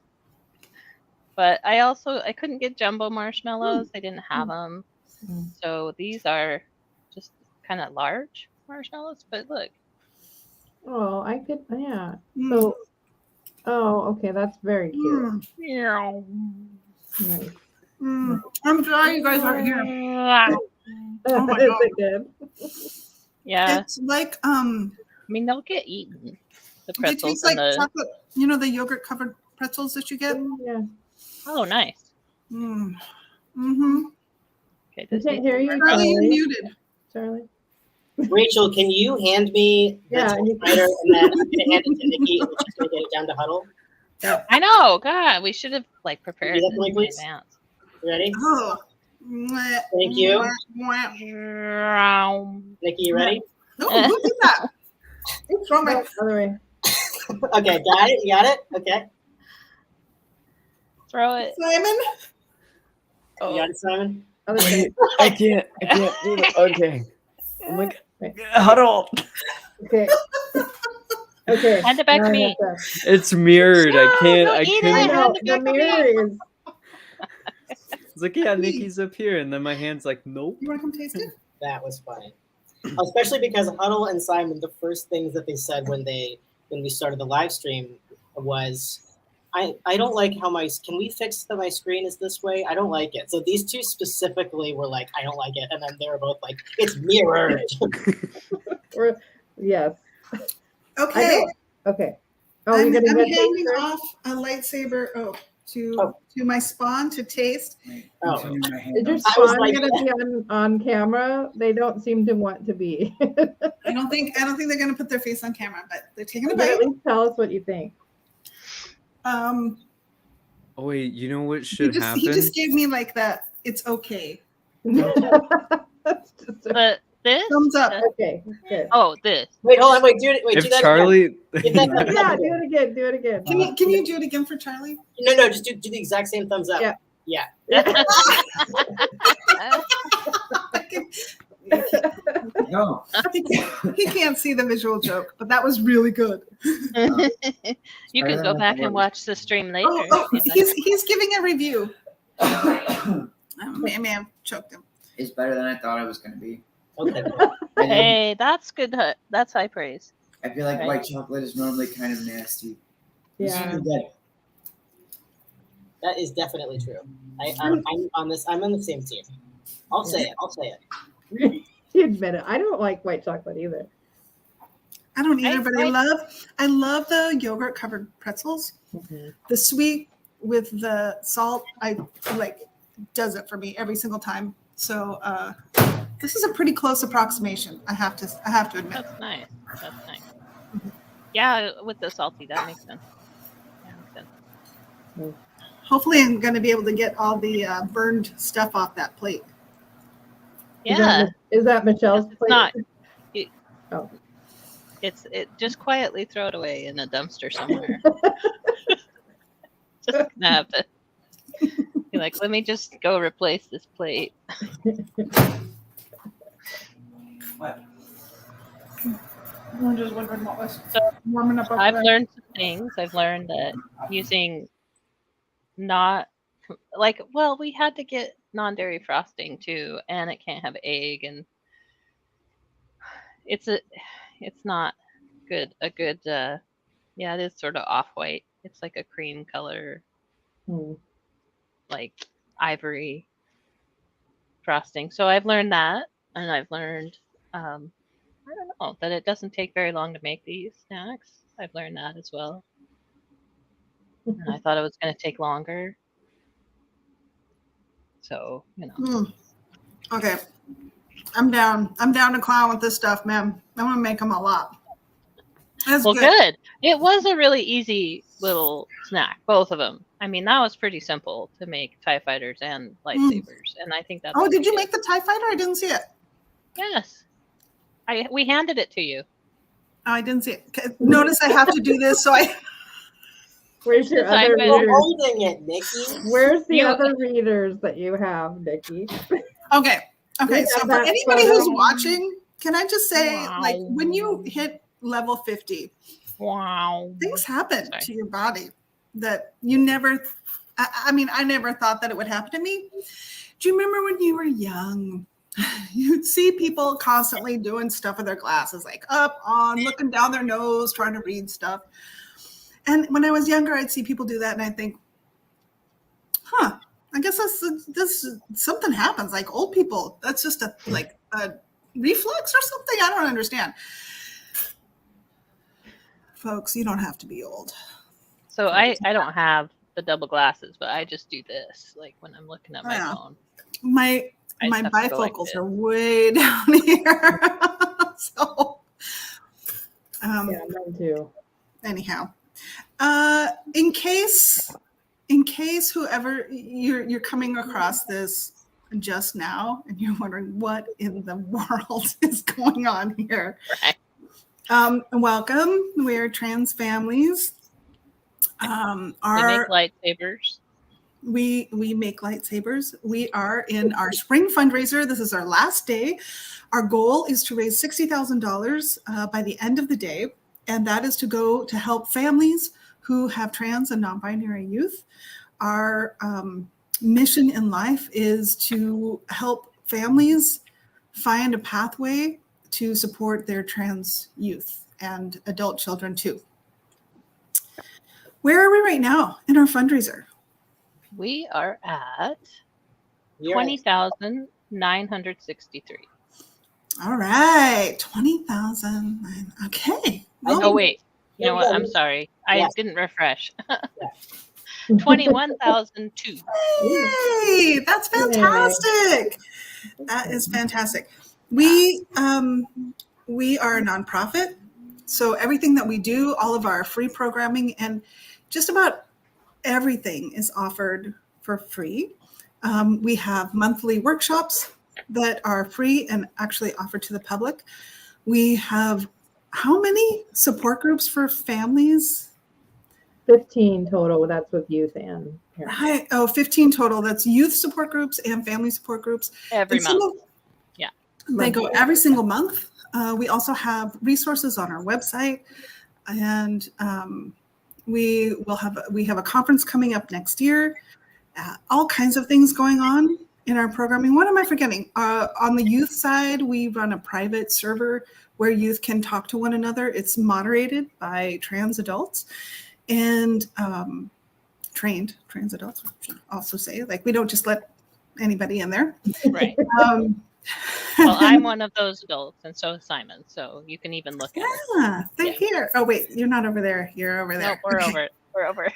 But I couldn't get jumbo marshmallows. I didn't have them. Mm. So these are just kind of large marshmallows, but look. Oh, I could, yeah. Mm. So, oh, okay, that's very cute. Mm. Yeah. Nice. Mm. I'm sorry you guys aren't here. Oh my Is God. it good? Yeah, It's like I mean they'll get eaten. The they pretzels taste like and the chocolate. You know the yogurt covered pretzels that you get. Yeah. oh nice. Mm. Mm-hmm. Okay, I this can't needs hear to you, work. Charlie, you're Charlie. muted. Charlie. Rachel, can you hand me the Yeah, TIE you can- fighter and then I'm gonna hand it to Nikki and she's gonna get it down to Huddle. I know, God, we should have like prepared do that this for me, in please? advance. You ready? Oh. Mwah, Thank you. mwah, mwah. Nikki, you ready? No, who did that? It's from No, my. other way. Okay, got it. You got it? Okay. Throw it. Simon. Oh. You got it, Simon? Other way. I can't do it. Okay. Oh my Wait. God. Huddle. Okay. Okay. Hand it back now to I me. have to- It's mirrored. I can't. don't I eat it. I couldn't. know Hand it the back to me. mirror is. It's like, yeah, Nikki's up here, and then my hand's like, nope. You want to come taste it? That was funny. Especially because Huddle and Simon, the first things that they said when we started the live stream was, I don't like how can we fix that my screen is this way? I don't like it. So these two specifically were like, I don't like it. And then they were both like, it's mirrored. Yes. Okay. Okay. Oh, I'm you're gonna get handing taster? off a lightsaber to my spawn to taste. Oh. Is your I was spawn like- gonna be on camera? They don't seem to want to be. I don't think they're gonna put their face on camera, but they're taking a But at bite. least tell us what you think. Oh wait, you know what He should happen? just gave me like that. It's okay. That's just a- But this. Thumbs up. okay, good. Oh, this. Wait, hold on. Wait, do If that Charlie, Give that thumbs Yeah, up do again. it again. Do it again. Can you do it again for Charlie? No, just do the exact same thumbs up. Yeah. Yeah. No. He can't see the visual joke, but that was really good. You can go back and watch the stream later. Oh, if you'd like. he's giving a review. Oh, man, choked him. It's better than I thought it was going to be. Okay. And Hey, that's good. That's high praise. I feel like Right. white chocolate is normally kind of nasty. This is Yeah. good. That is definitely true. I'm on this. I'm on the same team. I'll say it. You admit it. I don't like white chocolate either. I don't either, but I- I love the yogurt covered pretzels. The sweet with the salt, I like does it for me every single time. So this is a pretty close approximation. I have to admit. That's nice. That's nice. Yeah, with the salty, that makes sense. That makes sense. Hopefully, I'm going to be able to get all the burned stuff off that plate. Yeah, Is that Michelle's it's plate? not. Oh. It just quietly throw it away in a dumpster somewhere. Just gonna have to be like, let me just go replace this plate. What? I'm just wondering what was So, warming up. I've learned some things. I've learned that using not like we had to get non-dairy frosting too, and it can't have egg, and it's not good. A good yeah, it is sort of off-white. It's like a cream color, like ivory frosting. So I've learned that, and I've learned I don't know, that it doesn't take very long to make these snacks. I've learned that as well. And I thought it was going to take longer. So, Okay, I'm down. I'm down to clown with this stuff, man. I'm gonna make them a lot. That's well, good. good. It was a really easy little snack, both of them. I mean, that was pretty simple to make TIE fighters and lightsabers, and I think that's. Oh, what did we you make the TIE fighter? I didn't see it. Yes, we handed it to you. I didn't see it. Okay, notice I have to do this, so I. Where's your other Assignment. You're readers? holding it, Nikki. Where's the You- other readers that you have, Nikki? Okay. Okay. We So have for that anybody photo. who's watching, can I just say, like, Wow. when you hit level 50, Wow. things happen Sorry. to your body that you never. I mean, I never thought that it would happen to me. Do you remember when you were young? You'd see people constantly doing stuff with their glasses, like up, on, looking down their nose, trying to read stuff. And when I was younger, I'd see people do that, and I'd think, "Huh, I guess this something happens. Like old people, that's just a reflex or something. I don't understand." Folks, you don't have to be old. So I don't have the double glasses, but I just do this, like when I'm looking at my Yeah. phone. My I just have to go like bifocals this. are way down here. So, Yeah, mine too. anyhow, in case whoever you're coming across this just now and you're wondering what in the world is going on here, Right. welcome. We're trans families. We make Our lightsabers. we make lightsabers. We are in our spring fundraiser. This is our last day. Our goal is to raise $60,000 by the end of the day, and that is to go to help families who have trans and non-binary youth. Our mission in life is to help families find a pathway to support their trans youth and adult children too. Where are we right now in our fundraiser? We are at You're right. 20,963. All right, 20,000. Okay. Oh wait, you know what? Yeah, I'm sorry. I yes. didn't refresh. 21,002. Yay! That's fantastic. That is fantastic. We are a nonprofit, so everything that we do, all of our free programming, and just about everything is offered for free. We have monthly workshops that are free and actually offered to the public. We have how many support groups for families? 15 total. That's with youth and parents. Right. Oh, 15 total. That's youth support groups and family support groups. Every And some month. of- Yeah. They go every single month. We also have resources on our website, and we have a conference coming up next year. All kinds of things going on in our programming. What am I forgetting? On the youth side, we run a private server where youth can talk to one another. It's moderated by trans adults and trained trans adults. Also say, like, we don't just let anybody in there. Right. Well, I'm one of those adults, and so is Simon. So you can even look at it. Yeah, they're here. Oh wait, you're not over there. You're over there. Nope, we're Okay. over it. We're over it.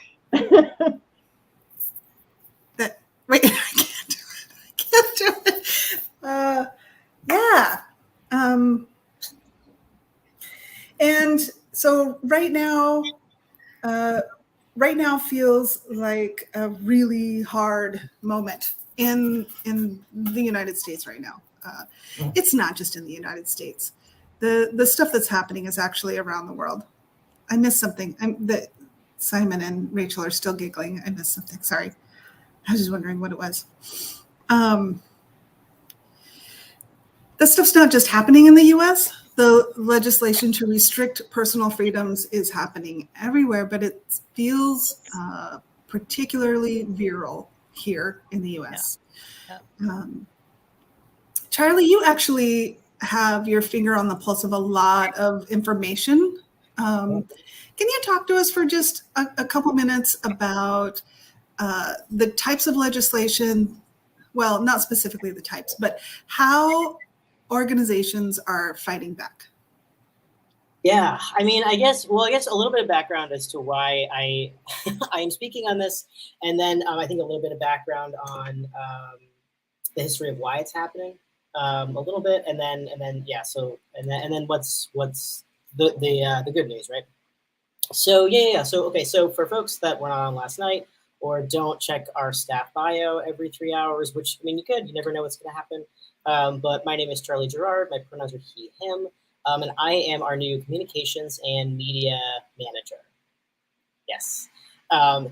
Wait, I can't do it. I can't do it. Yeah. And so right now feels like a really hard moment in the United States right now. It's not just in the United States. The stuff that's happening is actually around the world. I missed something. Simon and Rachel are still giggling. I missed something. Sorry. I was just wondering what it was. That stuff's not just happening in the US. The legislation to restrict personal freedoms is happening everywhere, but it feels particularly virile here in the US. Yeah. Charlie, you actually have your finger on the pulse of a lot of information. Can you talk to us for just a couple minutes about the types of legislation, well, not specifically the types, but how organizations are fighting back? Yeah, I mean, I guess a little bit of background as to why I am speaking on this, and then I think a little bit of background on the history of why it's happening, a little bit, and then what's the good news, right? So yeah. So okay, so for folks that were not on last night or don't check our staff bio every 3 hours, which, I mean, you never know what's going to happen. But my name is Charlie Gerard. My pronouns are he, him. and I am our new communications and media manager. Yes,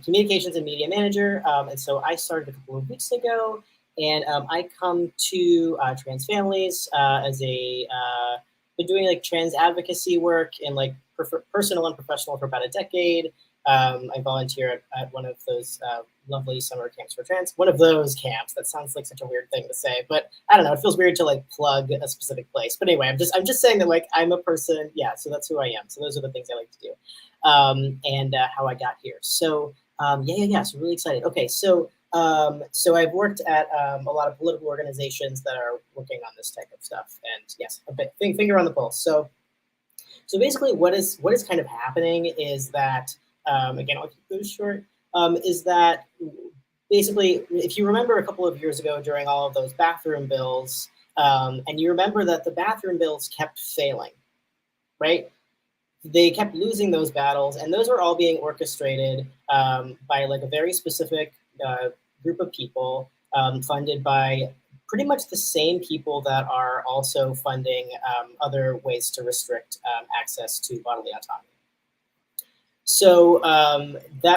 communications and media manager. And so I started a couple of weeks ago, and I come to trans families as a been doing like trans advocacy work in like personal and professional for about a decade. I volunteer at one of those lovely summer camps for trans. One of those camps. That sounds like such a weird thing to say, but I don't know. It feels weird to like plug a specific place. But anyway, I'm just saying that like I'm a person. Yeah, so that's who I am. So those are the things I like to do, and how I got here. So yeah. So really excited. Okay, so I've worked at a lot of political organizations that are working on this type of stuff, and yes, a bit finger on the pulse. So basically, what is kind of happening is that again, I'll keep this short. Is that basically, if you remember a couple of years ago during all of those bathroom bills, and you remember that the bathroom bills kept failing, right? They kept losing those battles, and those were all being orchestrated by like a very specific group of people, funded by pretty much the same people that are also funding other ways to restrict access to bodily autonomy. So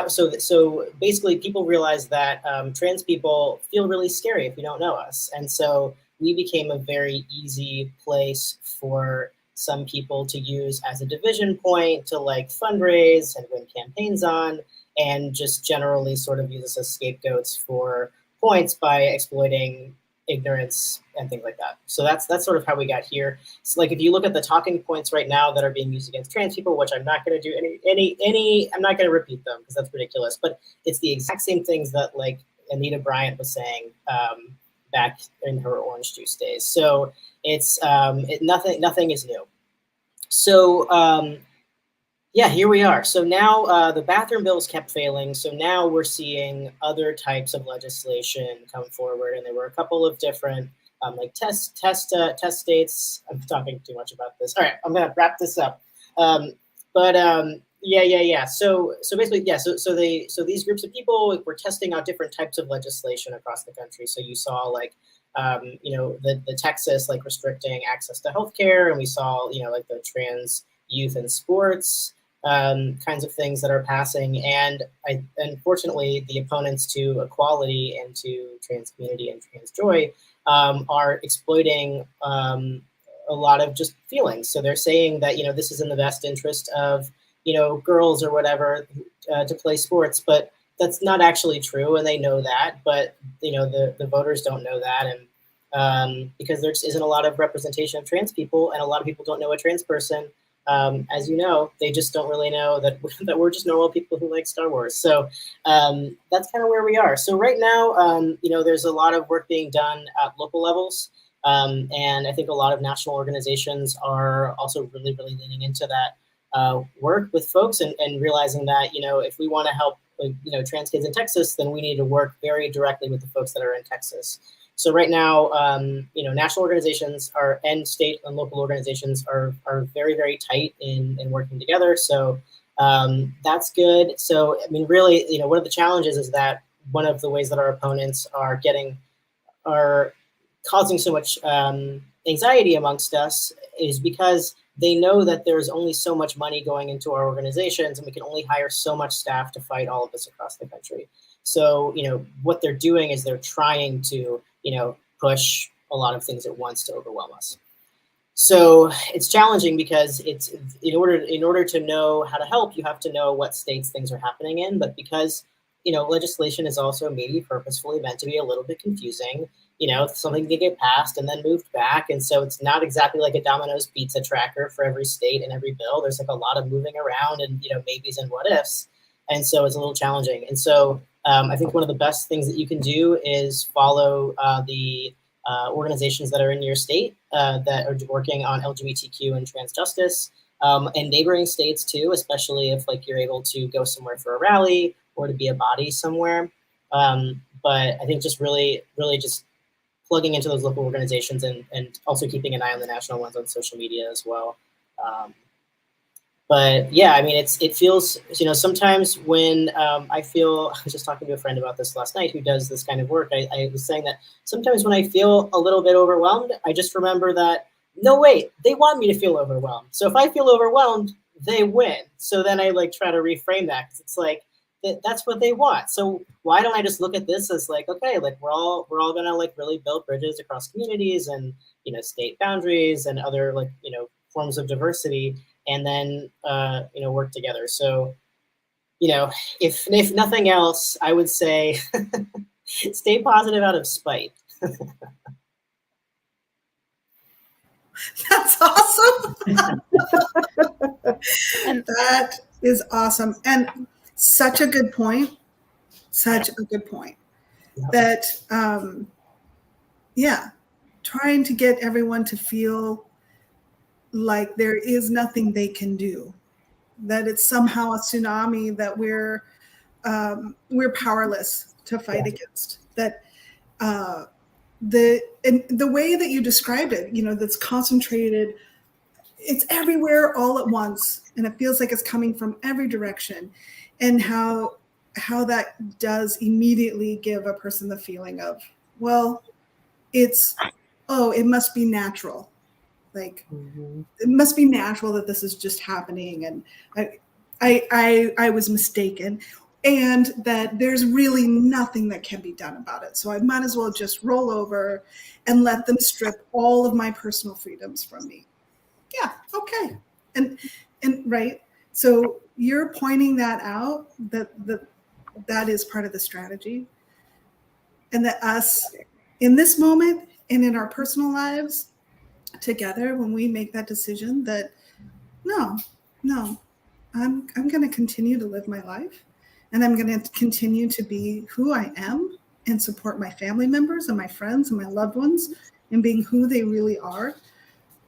so basically, people realize that trans people feel really scary if you don't know us, and so we became a very easy place for some people to use as a division point to like fundraise and win campaigns on, and just generally sort of use us as scapegoats for points by exploiting ignorance and things like that. So that's sort of how we got here. So like if you look at the talking points right now that are being used against trans people, which I'm not going to do I'm not going to repeat them because that's ridiculous, but it's the exact same things that like Anita Bryant was saying back in her orange juice days. So it's nothing is new. So yeah, here we are. So now the bathroom bills kept failing. So now we're seeing other types of legislation come forward, and there were a couple of different like test states. I'm talking too much about this. All right, I'm gonna wrap this up. Yeah. So basically, yeah. So these groups of people were testing out different types of legislation across the country. So you saw like the Texas like restricting access to healthcare, and we saw like the trans youth in sports kinds of things that are passing. And unfortunately, the opponents to equality and to trans community and trans joy are exploiting a lot of just feelings. So they're saying that, this is in the best interest of, girls or whatever to play sports, but that's not actually true. And they know that, but, the voters don't know that. And because there just isn't a lot of representation of trans people, and a lot of people don't know a trans person. As you know, they just don't really know that we're just normal people who like Star Wars. So that's kind of where we are. So right now, there's a lot of work being done at local levels. And I think a lot of national organizations are also really, really leaning into that work with folks and realizing that, if we want to help, trans kids in Texas, then we need to work very directly with the folks that are in Texas. So right now, national organizations and state and local organizations are very, very tight in working together. So that's good. So, I mean, really, one of the challenges is that one of the ways that our opponents are causing so much anxiety amongst us is because they know that there's only so much money going into our organizations, and we can only hire so much staff to fight all of this across the country. So, what they're doing is they're trying to, push a lot of things at once to overwhelm us. So it's challenging because it's in order to know how to help, you have to know what states things are happening in. But because, legislation is also maybe purposefully meant to be a little bit confusing, something can get passed and then moved back. And so it's not exactly like a Domino's pizza tracker for every state and every bill. There's like a lot of moving around and, maybes and what ifs. And so it's a little challenging. And so I think one of the best things that you can do is follow the organizations that are in your state that are working on LGBTQ and trans justice, and neighboring states too, especially if like you're able to go somewhere for a rally or to be a body somewhere. But I think just really, really just plugging into those local organizations and also keeping an eye on the national ones on social media as well. But yeah, I mean, it feels, sometimes when I was just talking to a friend about this last night who does this kind of work. I was saying that sometimes when I feel a little bit overwhelmed, I just remember that no, wait, they want me to feel overwhelmed. So if I feel overwhelmed, they win. So then I like try to reframe that, because it's like that's what they want. So why don't I just look at this as like, okay, like we're all gonna like really build bridges across communities and, you know, state boundaries and other like, you know, forms of diversity, and then you know, work together. So, you know, if nothing else, I would say stay positive out of spite. That's awesome. And That is awesome. And such a good point. Such a good point. That, yeah, trying to get everyone to feel like there is nothing they can do, that it's somehow a tsunami that we're powerless to fight against. That the way that you described it, you know, that's concentrated, it's everywhere all at once, and it feels like it's coming from every direction, and how that does immediately give a person the feeling of, well, it's, oh, it must be natural, like it must be natural that this is just happening, and I was mistaken, and that there's really nothing that can be done about it. So I might as well just roll over and let them strip all of my personal freedoms from me. Yeah, okay. And right. So you're pointing that out, that is part of the strategy. And that us in this moment and in our personal lives together, when we make that decision that no, I'm going to continue to live my life, and I'm going to continue to be who I am and support my family members and my friends and my loved ones in being who they really are.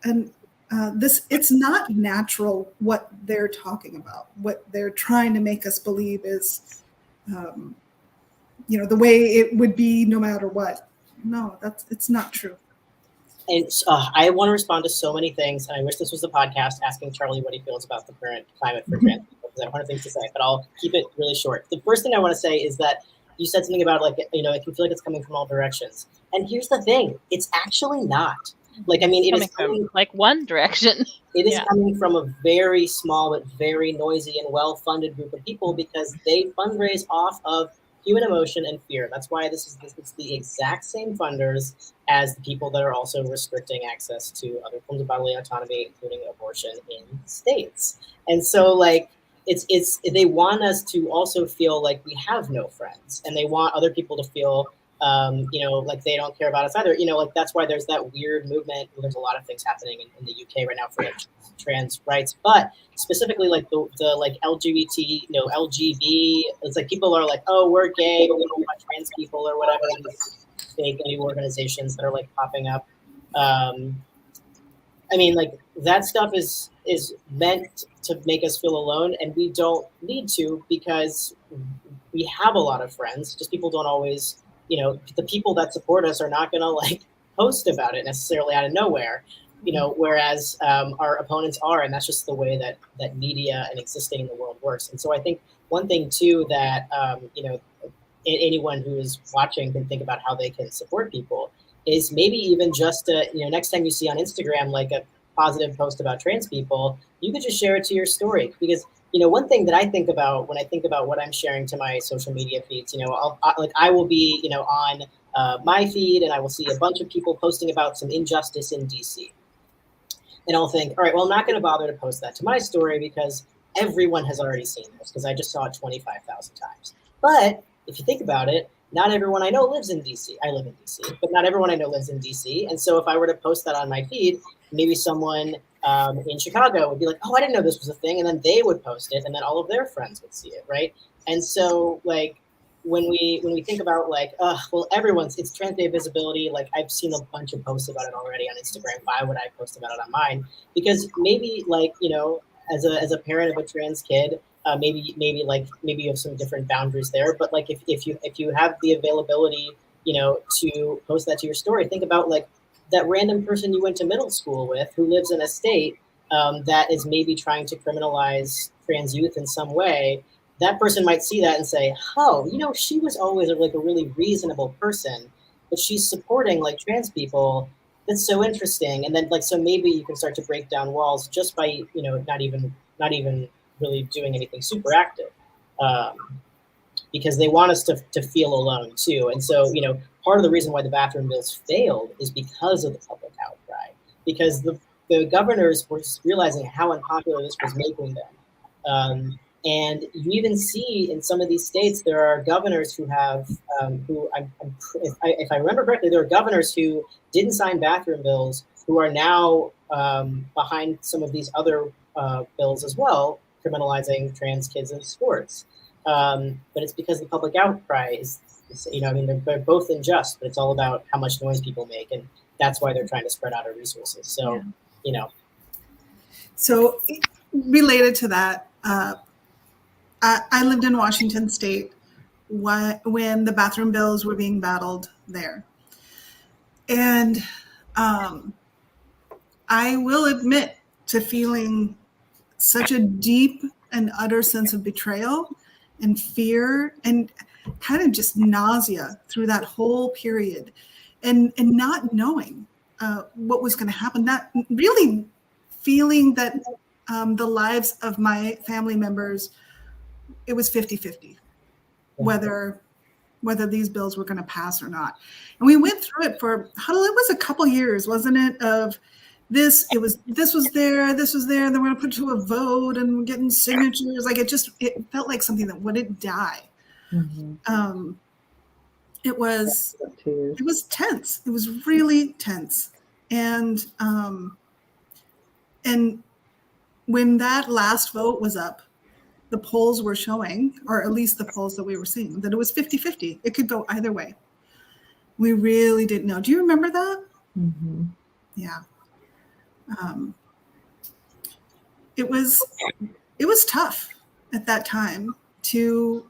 And it's not natural what they're talking about. What they're trying to make us believe is, you know, the way it would be no matter what. No, it's not true. And I want to respond to so many things, and I wish this was the podcast asking Charlie what he feels about the current climate for trans people, because I have 100 things to say, but I'll keep it really short. The first thing I want to say is that you said something about, like, you know, it can feel like it's coming from all directions. And here's the thing, it's actually not. Like, I mean, it is coming from like one direction. It is coming from a very small but very noisy and well-funded group of people, because they fundraise off of human emotion and fear. That's why it's the exact same funders as the people that are also restricting access to other forms of bodily autonomy, including abortion in states. And so, like, it's they want us to also feel like we have no friends, and they want other people to feel you know, like they don't care about us either. You know, like that's why there's that weird movement. There's a lot of things happening in the UK right now for like trans rights, but specifically like the like LGBT, you know, LGB. It's like people are like, oh, we're gay, but we don't want trans people or whatever. These fake new organizations that are like popping up. I mean, like that stuff is meant to make us feel alone, and we don't need to, because we have a lot of friends. Just people don't always, you know, the people that support us are not going to like post about it necessarily out of nowhere, you know, whereas our opponents are, and that's just the way that media and existing in the world works. And so I think one thing too that you know, anyone who is watching can think about how they can support people is maybe even just you know, next time you see on Instagram like a positive post about trans people, you could just share it to your story. Because, you know, one thing that I think about when I think about what I'm sharing to my social media feeds, you know, I will be, you know, on my feed, and I will see a bunch of people posting about some injustice in DC. And I'll think, all right, well, I'm not going to bother to post that to my story because everyone has already seen this, because I just saw it 25,000 times. But if you think about it, not everyone I know lives in DC. I live in DC, but not everyone I know lives in DC. And so if I were to post that on my feed, maybe someone in Chicago would be like, oh, I didn't know this was a thing. And then they would post it, and then all of their friends would see it, right? And so, like, when we think about like, well, it's Trans Day visibility. Like, I've seen a bunch of posts about it already on Instagram. Why would I post about it on mine? Because maybe, like, you know, as a parent of a trans kid, maybe you have some different boundaries there. But like, if you have the availability, you know, to post that to your story, think about like that random person you went to middle school with who lives in a state that is maybe trying to criminalize trans youth in some way. That person might see that and say, oh, you know, she was always like a really reasonable person, but she's supporting like trans people. that's so interesting. And then like, so maybe you can start to break down walls just by, not even really doing anything super active. Because they want us to feel alone too. And so, part of the reason why the bathroom bills failed is because of the public outcry, because the governors were realizing how unpopular this was making them. And you even see in some of these states, there are governors who have, if I remember correctly, there are governors who didn't sign bathroom bills who are now behind some of these other bills as well, criminalizing trans kids in sports. But it's because the public outcry is they're both unjust, but it's all about how much noise people make, and that's why they're trying to spread out our resources. So, So related to that, I lived in Washington State when the bathroom bills were being battled there. And I will admit to feeling such a deep and utter sense of betrayal and fear and kind of just nausea through that whole period, and not knowing what was going to happen, not really feeling that the lives of my family members, it was 50-50 whether these bills were going to pass or not. And we went through it for, it was a couple years, wasn't it, of this was there, then we're going to put it to a vote and getting signatures. Like it felt like something that wouldn't die. Mm-hmm. It was tense. It was really tense. And when that last vote was up, the polls were showing, or at least the polls that we were seeing, that it was 50-50. It could go either way. We really didn't know. Do you remember that? Mm-hmm. Yeah. It was tough at that time to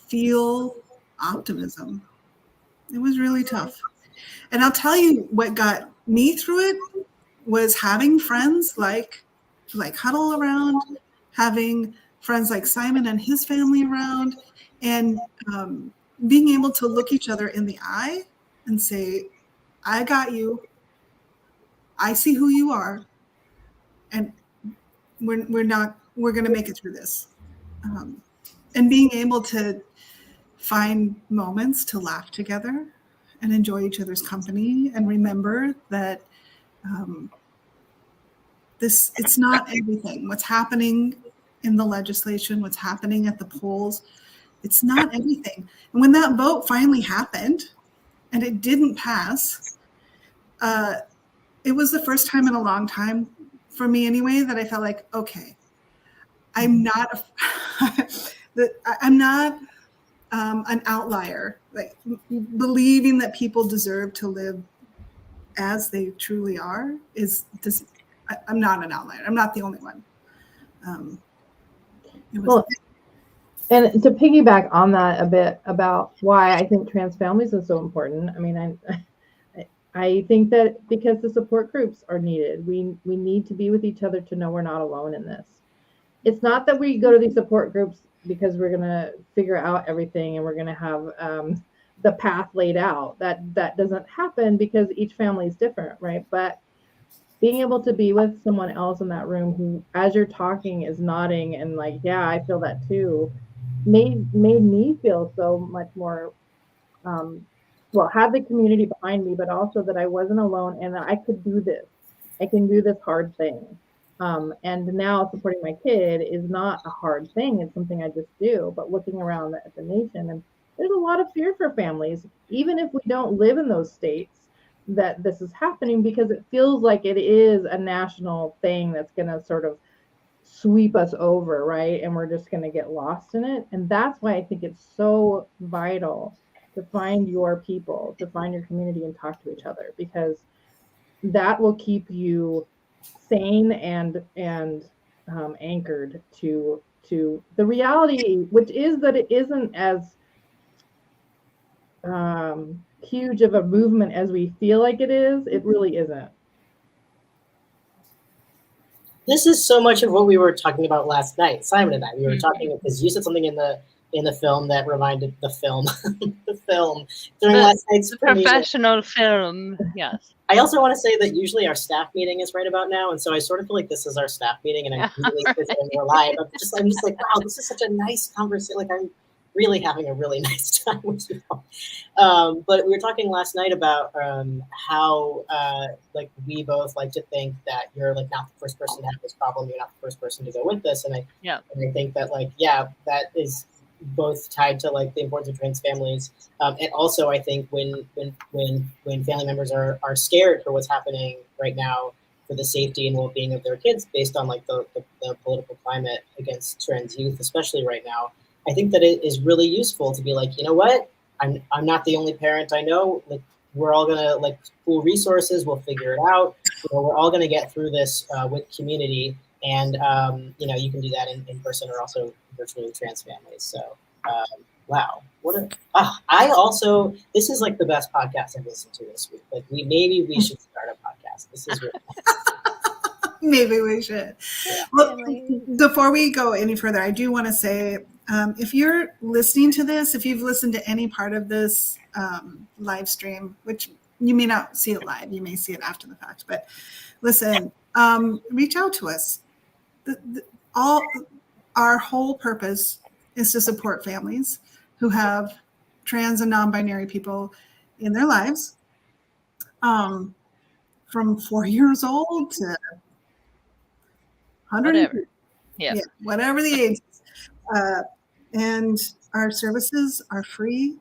feel optimism. It was really tough. And I'll tell you what got me through it was having friends like Huddle around, having friends like Simon and his family around, and being able to look each other in the eye and say, I got you. I see who you are. And we're going to make it through this. And being able to find moments to laugh together and enjoy each other's company and remember that it's not everything. What's happening in the legislation, what's happening at the polls, it's not everything. And when that vote finally happened and it didn't pass, it was the first time in a long time, for me anyway, that I felt like, okay, I'm not an outlier. Like believing that people deserve to live as they truly are I'm not an outlier. I'm not the only one. And to piggyback on that a bit about why I think trans families is so important. I mean, I think that because the support groups are needed, we need to be with each other to know we're not alone in this. It's not that we go to these support groups because we're going to figure out everything and we're going to have the path laid out. That doesn't happen because each family is different, right? But being able to be with someone else in that room who, as you're talking, is nodding and like, yeah, I feel that too, made me feel so much more, had the community behind me, but also that I wasn't alone and that I could do this. I can do this hard thing. And now supporting my kid is not a hard thing. It's something I just do. But looking around at the nation, and there's a lot of fear for families, even if we don't live in those states, that this is happening because it feels like it is a national thing that's going to sort of sweep us over, right? And we're just going to get lost in it. And that's why I think it's so vital to find your people, to find your community and talk to each other, because that will keep you sane and anchored to the reality, which is that it isn't as huge of a movement as we feel like it is. It really isn't. This is so much of what we were talking about last night, Simon and I. We were talking because you said something in the in the film that reminded the film during last night's The premiere. professional film, yes. I also want to say that usually our staff meeting is right about now, and so I sort of feel like this is our staff meeting, and I'm really pretending we're live. I'm just like, wow, this is such a nice conversation. Like, I'm really having a really nice time with you all. But we were talking last night about how like we both like to think that you're like not the first person to have this problem. You're not the first person to go with this, and I think that like that is both tied to like the importance of trans families, and also I think when family members are scared for what's happening right now for the safety and well-being of their kids based on like the political climate against trans youth, especially right now, I think that it is really useful to be like, you know what, I'm not the only parent I know. Like, we're all gonna like pool resources. We'll figure it out. You know, we're all gonna get through this with community. And, you know, you can do that in person or also virtually with trans families. So, wow. I also, this is like the best podcast I've listened to this week. Like maybe we should start a podcast. This is really Maybe we should. Well, before we go any further, I do want to say, if you're listening to this, if you've listened to any part of this live stream, which you may not see it live, you may see it after the fact, but listen, reach out to us. Our whole purpose is to support families who have trans and non-binary people in their lives, from 4 years old to 100, whatever the age is. And our services are free.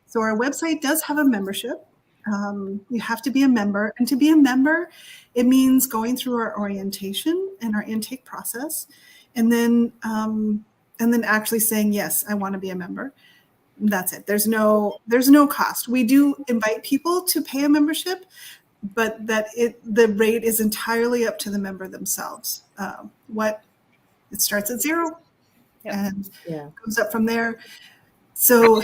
So our website does have a membership. You have to be a member, and to be a member, it means going through our orientation and our intake process, and then actually saying, yes, I want to be a member. That's it. There's no cost. We do invite people to pay a membership, but the rate is entirely up to the member themselves. It starts at $0 and goes up from there. So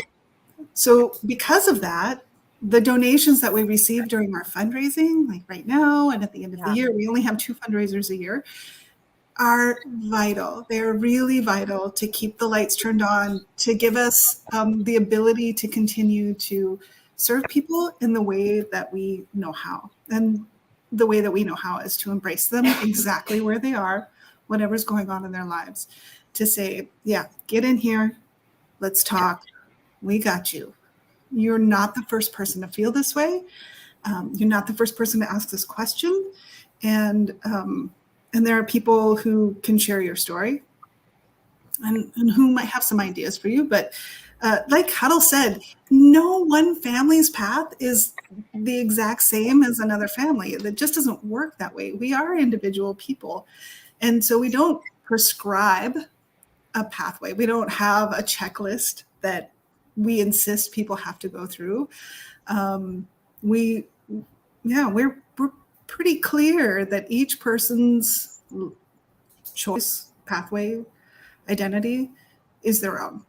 because of that, the donations that we receive during our fundraising, like right now and at the end of the year, we only have 2 fundraisers a year, are vital. They're really vital to keep the lights turned on, to give us the ability to continue to serve people in the way that we know how. And the way that we know how is to embrace them exactly where they are, whatever's going on in their lives, to say, yeah, get in here, let's talk, we got you. You're not the first person to feel this way. You're not the first person to ask this question. And there are people who can share your story and who might have some ideas for you. But like Huddle said, no one family's path is the exact same as another family. It just doesn't work that way. We are individual people. And so we don't prescribe a pathway. We don't have a checklist that we insist people have to go through. We're pretty clear that each person's choice, pathway, identity is their own.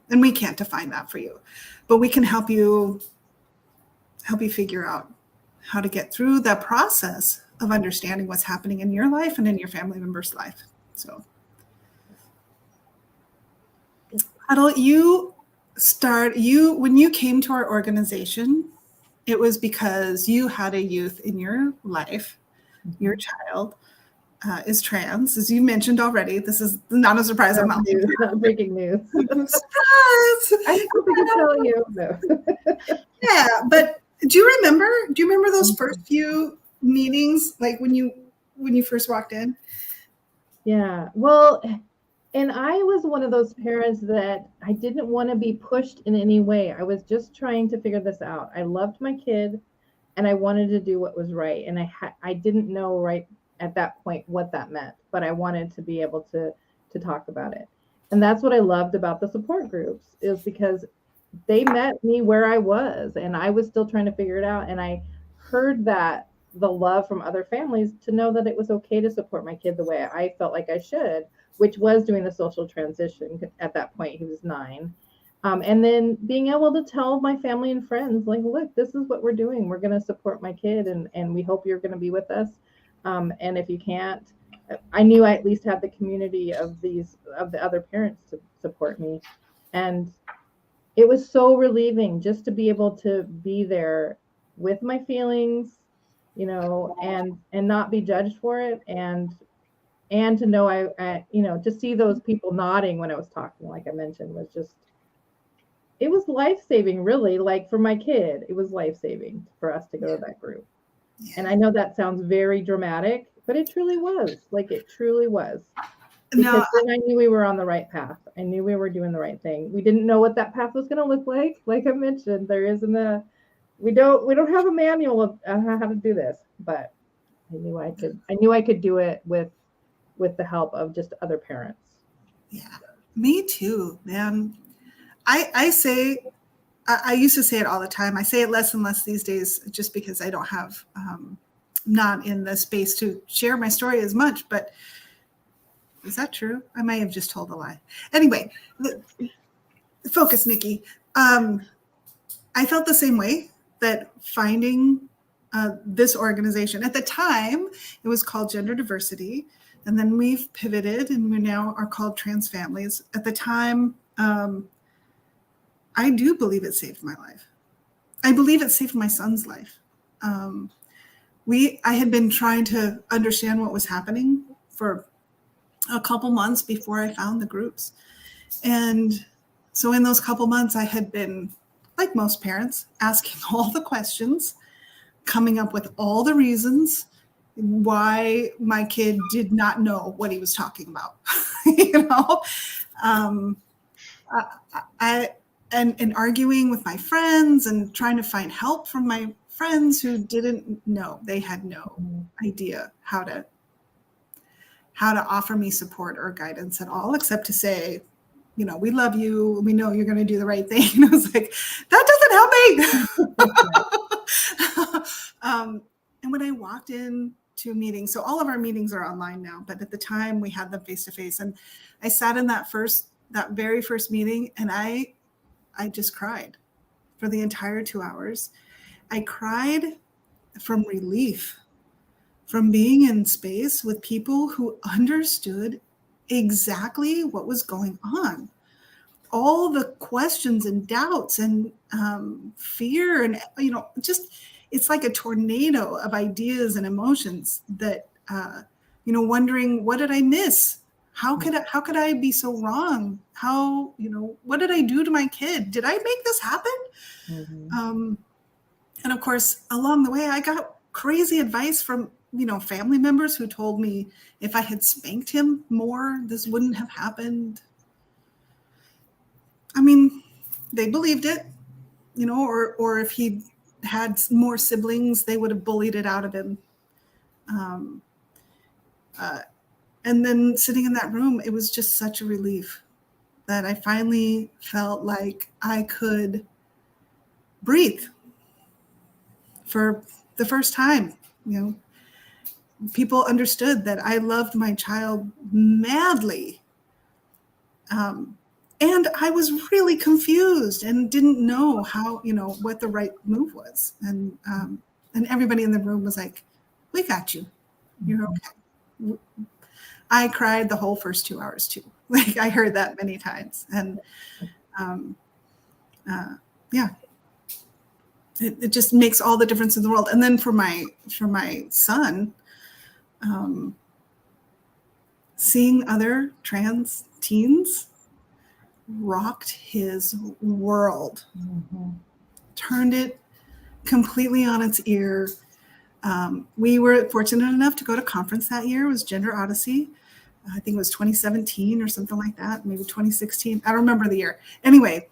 And we can't define that for you, but we can help you figure out how to get through that process of understanding what's happening in your life and in your family member's life. So, Huddle, when you came to our organization, it was because you had a youth in your life, your child is trans, as you mentioned already. This is not a surprise. I'm not news, not breaking news. Surprise! I can tell you. No. Yeah, but do you remember those first few meetings, like when you first walked in? Yeah, well, and I was one of those parents that I didn't want to be pushed in any way. I was just trying to figure this out. I loved my kid, and I wanted to do what was right. And I didn't know right at that point what that meant, but I wanted to be able to talk about it. And that's what I loved about the support groups, is because they met me where I was, and I was still trying to figure it out. And I heard that the love from other families to know that it was okay to support my kid the way I felt like I should, which was doing the social transition. At that point, he was 9. And then being able to tell my family and friends, like, look, this is what we're doing. We're going to support my kid, and we hope you're going to be with us. And if you can't, I knew I at least had the community of the other parents to support me. And it was so relieving just to be able to be there with my feelings, you know, and not be judged for it, and to know I you know, to see those people nodding when I was talking, like I mentioned, was just, it was life-saving, really. Like for my kid, it was life-saving for us to go to that group. And I know that sounds very dramatic, but it truly was. Like, it truly was. Because then I knew we were on the right path. I knew we were doing the right thing. We didn't know what that path was going to look like. Like I mentioned, there isn't a, we don't have a manual of how to do this, but I knew I could do it with the help of just other parents. Yeah, me too, man. I say, I used to say it all the time. I say it less and less these days, just because I don't have, not in the space to share my story as much. But is that true? I might have just told a lie. Anyway, focus, Nikki. I felt the same way, that finding this organization, at the time, it was called Gender Diversity. And then we've pivoted and we now are called Trans Families. At the time, I do believe it saved my life. I believe it saved my son's life. I had been trying to understand what was happening for a couple months before I found the groups. And so in those couple months, I had been, like most parents, asking all the questions, coming up with all the reasons why my kid did not know what he was talking about. You know, and arguing with my friends and trying to find help from my friends who didn't know. They had no idea how to offer me support or guidance at all, except to say, you know, we love you. We know you're going to do the right thing. And I was like, that doesn't help me. And when I walked into a meeting, so all of our meetings are online now, but at the time we had them face to face. And I sat in that very first meeting, and I just cried for the entire 2 hours. I cried from relief, from being in space with people who understood exactly what was going on. All the questions and doubts and fear, and, you know, just, it's like a tornado of ideas and emotions that, you know, wondering, what did I miss? How could I be so wrong? How, you know, what did I do to my kid? Did I make this happen? Mm-hmm. And of course, along the way, I got crazy advice from, you know, family members who told me if I had spanked him more, this wouldn't have happened. I mean, they believed it, you know, or if he had more siblings, they would have bullied it out of him. And then sitting in that room, it was just such a relief that I finally felt like I could breathe for the first time. You know, people understood that I loved my child madly. And I was really confused and didn't know how, you know, what the right move was. And everybody in the room was like, we got you. You're okay. I cried the whole first 2 hours too. Like, I heard that many times. And yeah, it just makes all the difference in the world. And then for my son, seeing other trans teens rocked his world, turned it completely on its ear. We were fortunate enough to go to conference that year. It was Gender Odyssey. I think it was 2017 or something like that, maybe 2016. I don't remember the year. Anyway,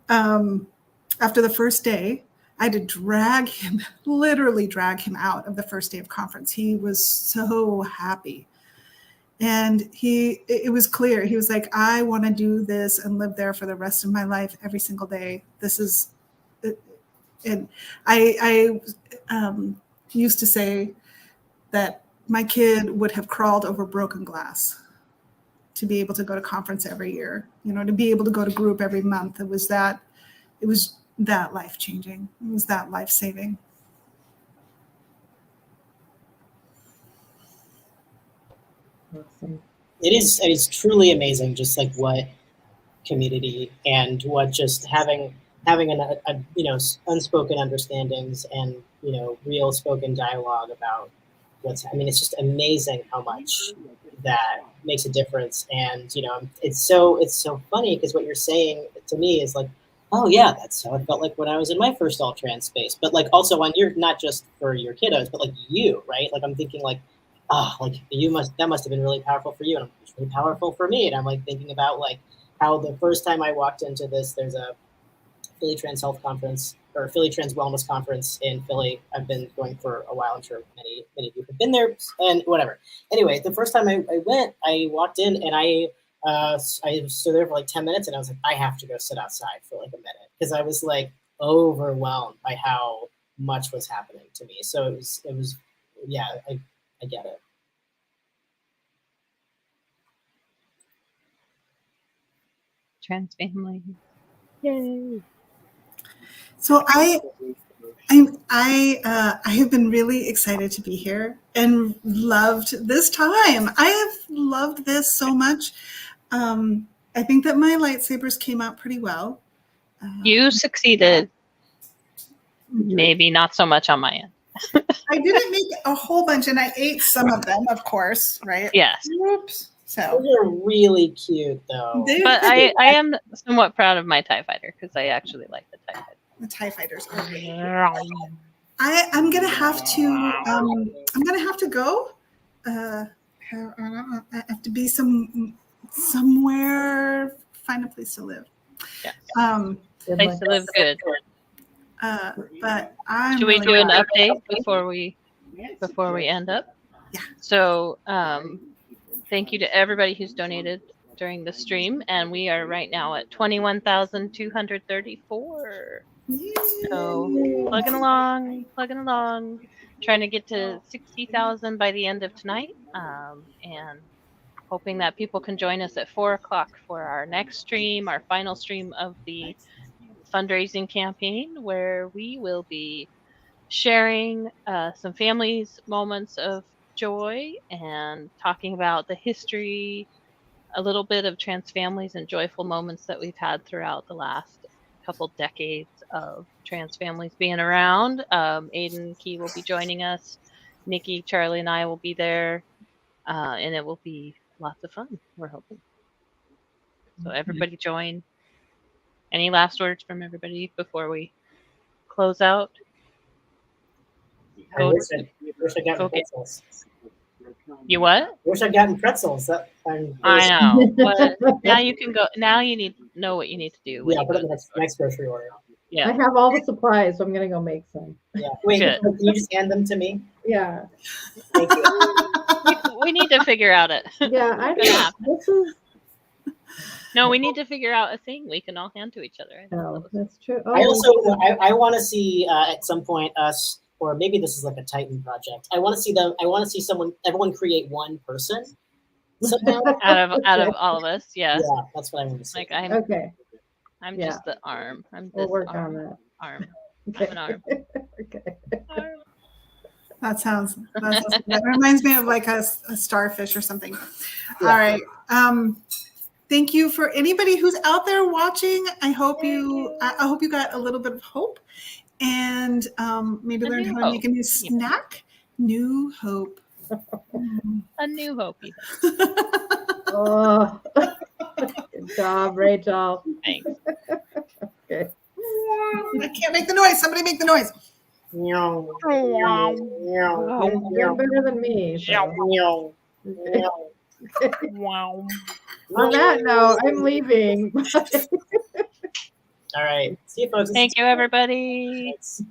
after the first day, I had to literally drag him out of the first day of conference. He was so happy. And it was clear. He was like, I want to do this and live there for the rest of my life, every single day. This is, and I used to say that my kid would have crawled over broken glass to be able to go to conference every year, you know, to be able to go to group every month. It was that life-changing. It was that life-saving. Awesome. It's truly amazing, just like what community and what just having a unspoken understandings and real spoken dialogue about it's just amazing how much that makes a difference. And it's so funny because what you're saying to me is like, oh yeah, that's how it felt like when I was in my first all trans space, but like also on your, not just for your kiddos, but like you, right? Like I'm thinking like, like that must have been really powerful for you, and it's really powerful for me. And I'm like thinking about like how the first time I walked into this, there's a Philly Trans Health Conference or Philly Trans Wellness Conference in Philly. I've been going for a while. I'm sure many of you have been there, and whatever. Anyway, the first time I went, I walked in and I stood there for like 10 minutes, and I was like, I have to go sit outside for like a minute because I was like overwhelmed by how much was happening to me. So it was yeah, I get it. Trans family. Yay. So I have been really excited to be here and loved this time. I have loved this so much. I think that my lightsabers came out pretty well. You succeeded. Maybe not so much on my end. I didn't make a whole bunch, and I ate some of them, of course, right? Yes. Whoops. So Those are really cute, though. But I am somewhat proud of my TIE fighter because I actually like the TIE fighter. The TIE fighters are great. I'm gonna have to go. I have to be somewhere, find a place to live. Yeah. Good Place luck. to live good. But I'm Should we really do an glad. update before we end up? Yeah. So thank you to everybody who's donated during the stream, and we are right now at 21,234. So plugging along, trying to get to 60,000 by the end of tonight, and hoping that people can join us at 4:00 for our next stream, our final stream of the fundraising campaign, where we will be sharing some families' moments of joy and talking about the history, a little bit of trans families and joyful moments that we've had throughout the last couple decades of trans families being around. Aiden Key will be joining us. Nikki, Charlie, and I will be there, and it will be lots of fun, we're hoping. So everybody join. Any last words from everybody before we close out? I wish I gotten Okay. pretzels. You what? I wish I'd gotten pretzels. I know. But now you can go. Now you know what you need to do. When Yeah, you put go it in the next grocery order. I Yeah. have all the supplies, so I'm gonna go make some. Yeah. Wait, Good. can you just hand them to me? Yeah. Thank you. We need to figure out it. Yeah, I Gonna happen. this is No, we need to figure out a thing we can all hand to each other. no, that's true. I also I want to see at some point us, or maybe this is like a Titan project. I want to see everyone create one person somehow. out of all of us, yeah. Yeah, that's what I want to see. Like I'm Okay, just the arm. I'm this we'll work arm. on that. Arm. Okay. I'm an arm. Okay. Arm. That reminds me of like a starfish or something. Yeah. All right. Thank you for anybody who's out there watching. I hope you got a little bit of hope and maybe learned how to make a new snack. New hope. A new hope. Oh, good job, Rachel. Thanks. Okay. I can't make the noise. Somebody make the noise. Meow. You're better than me. So. Meow. Okay. Wow. On that note, I'm leaving. All right. See you, folks. Thank you, everybody. Thanks.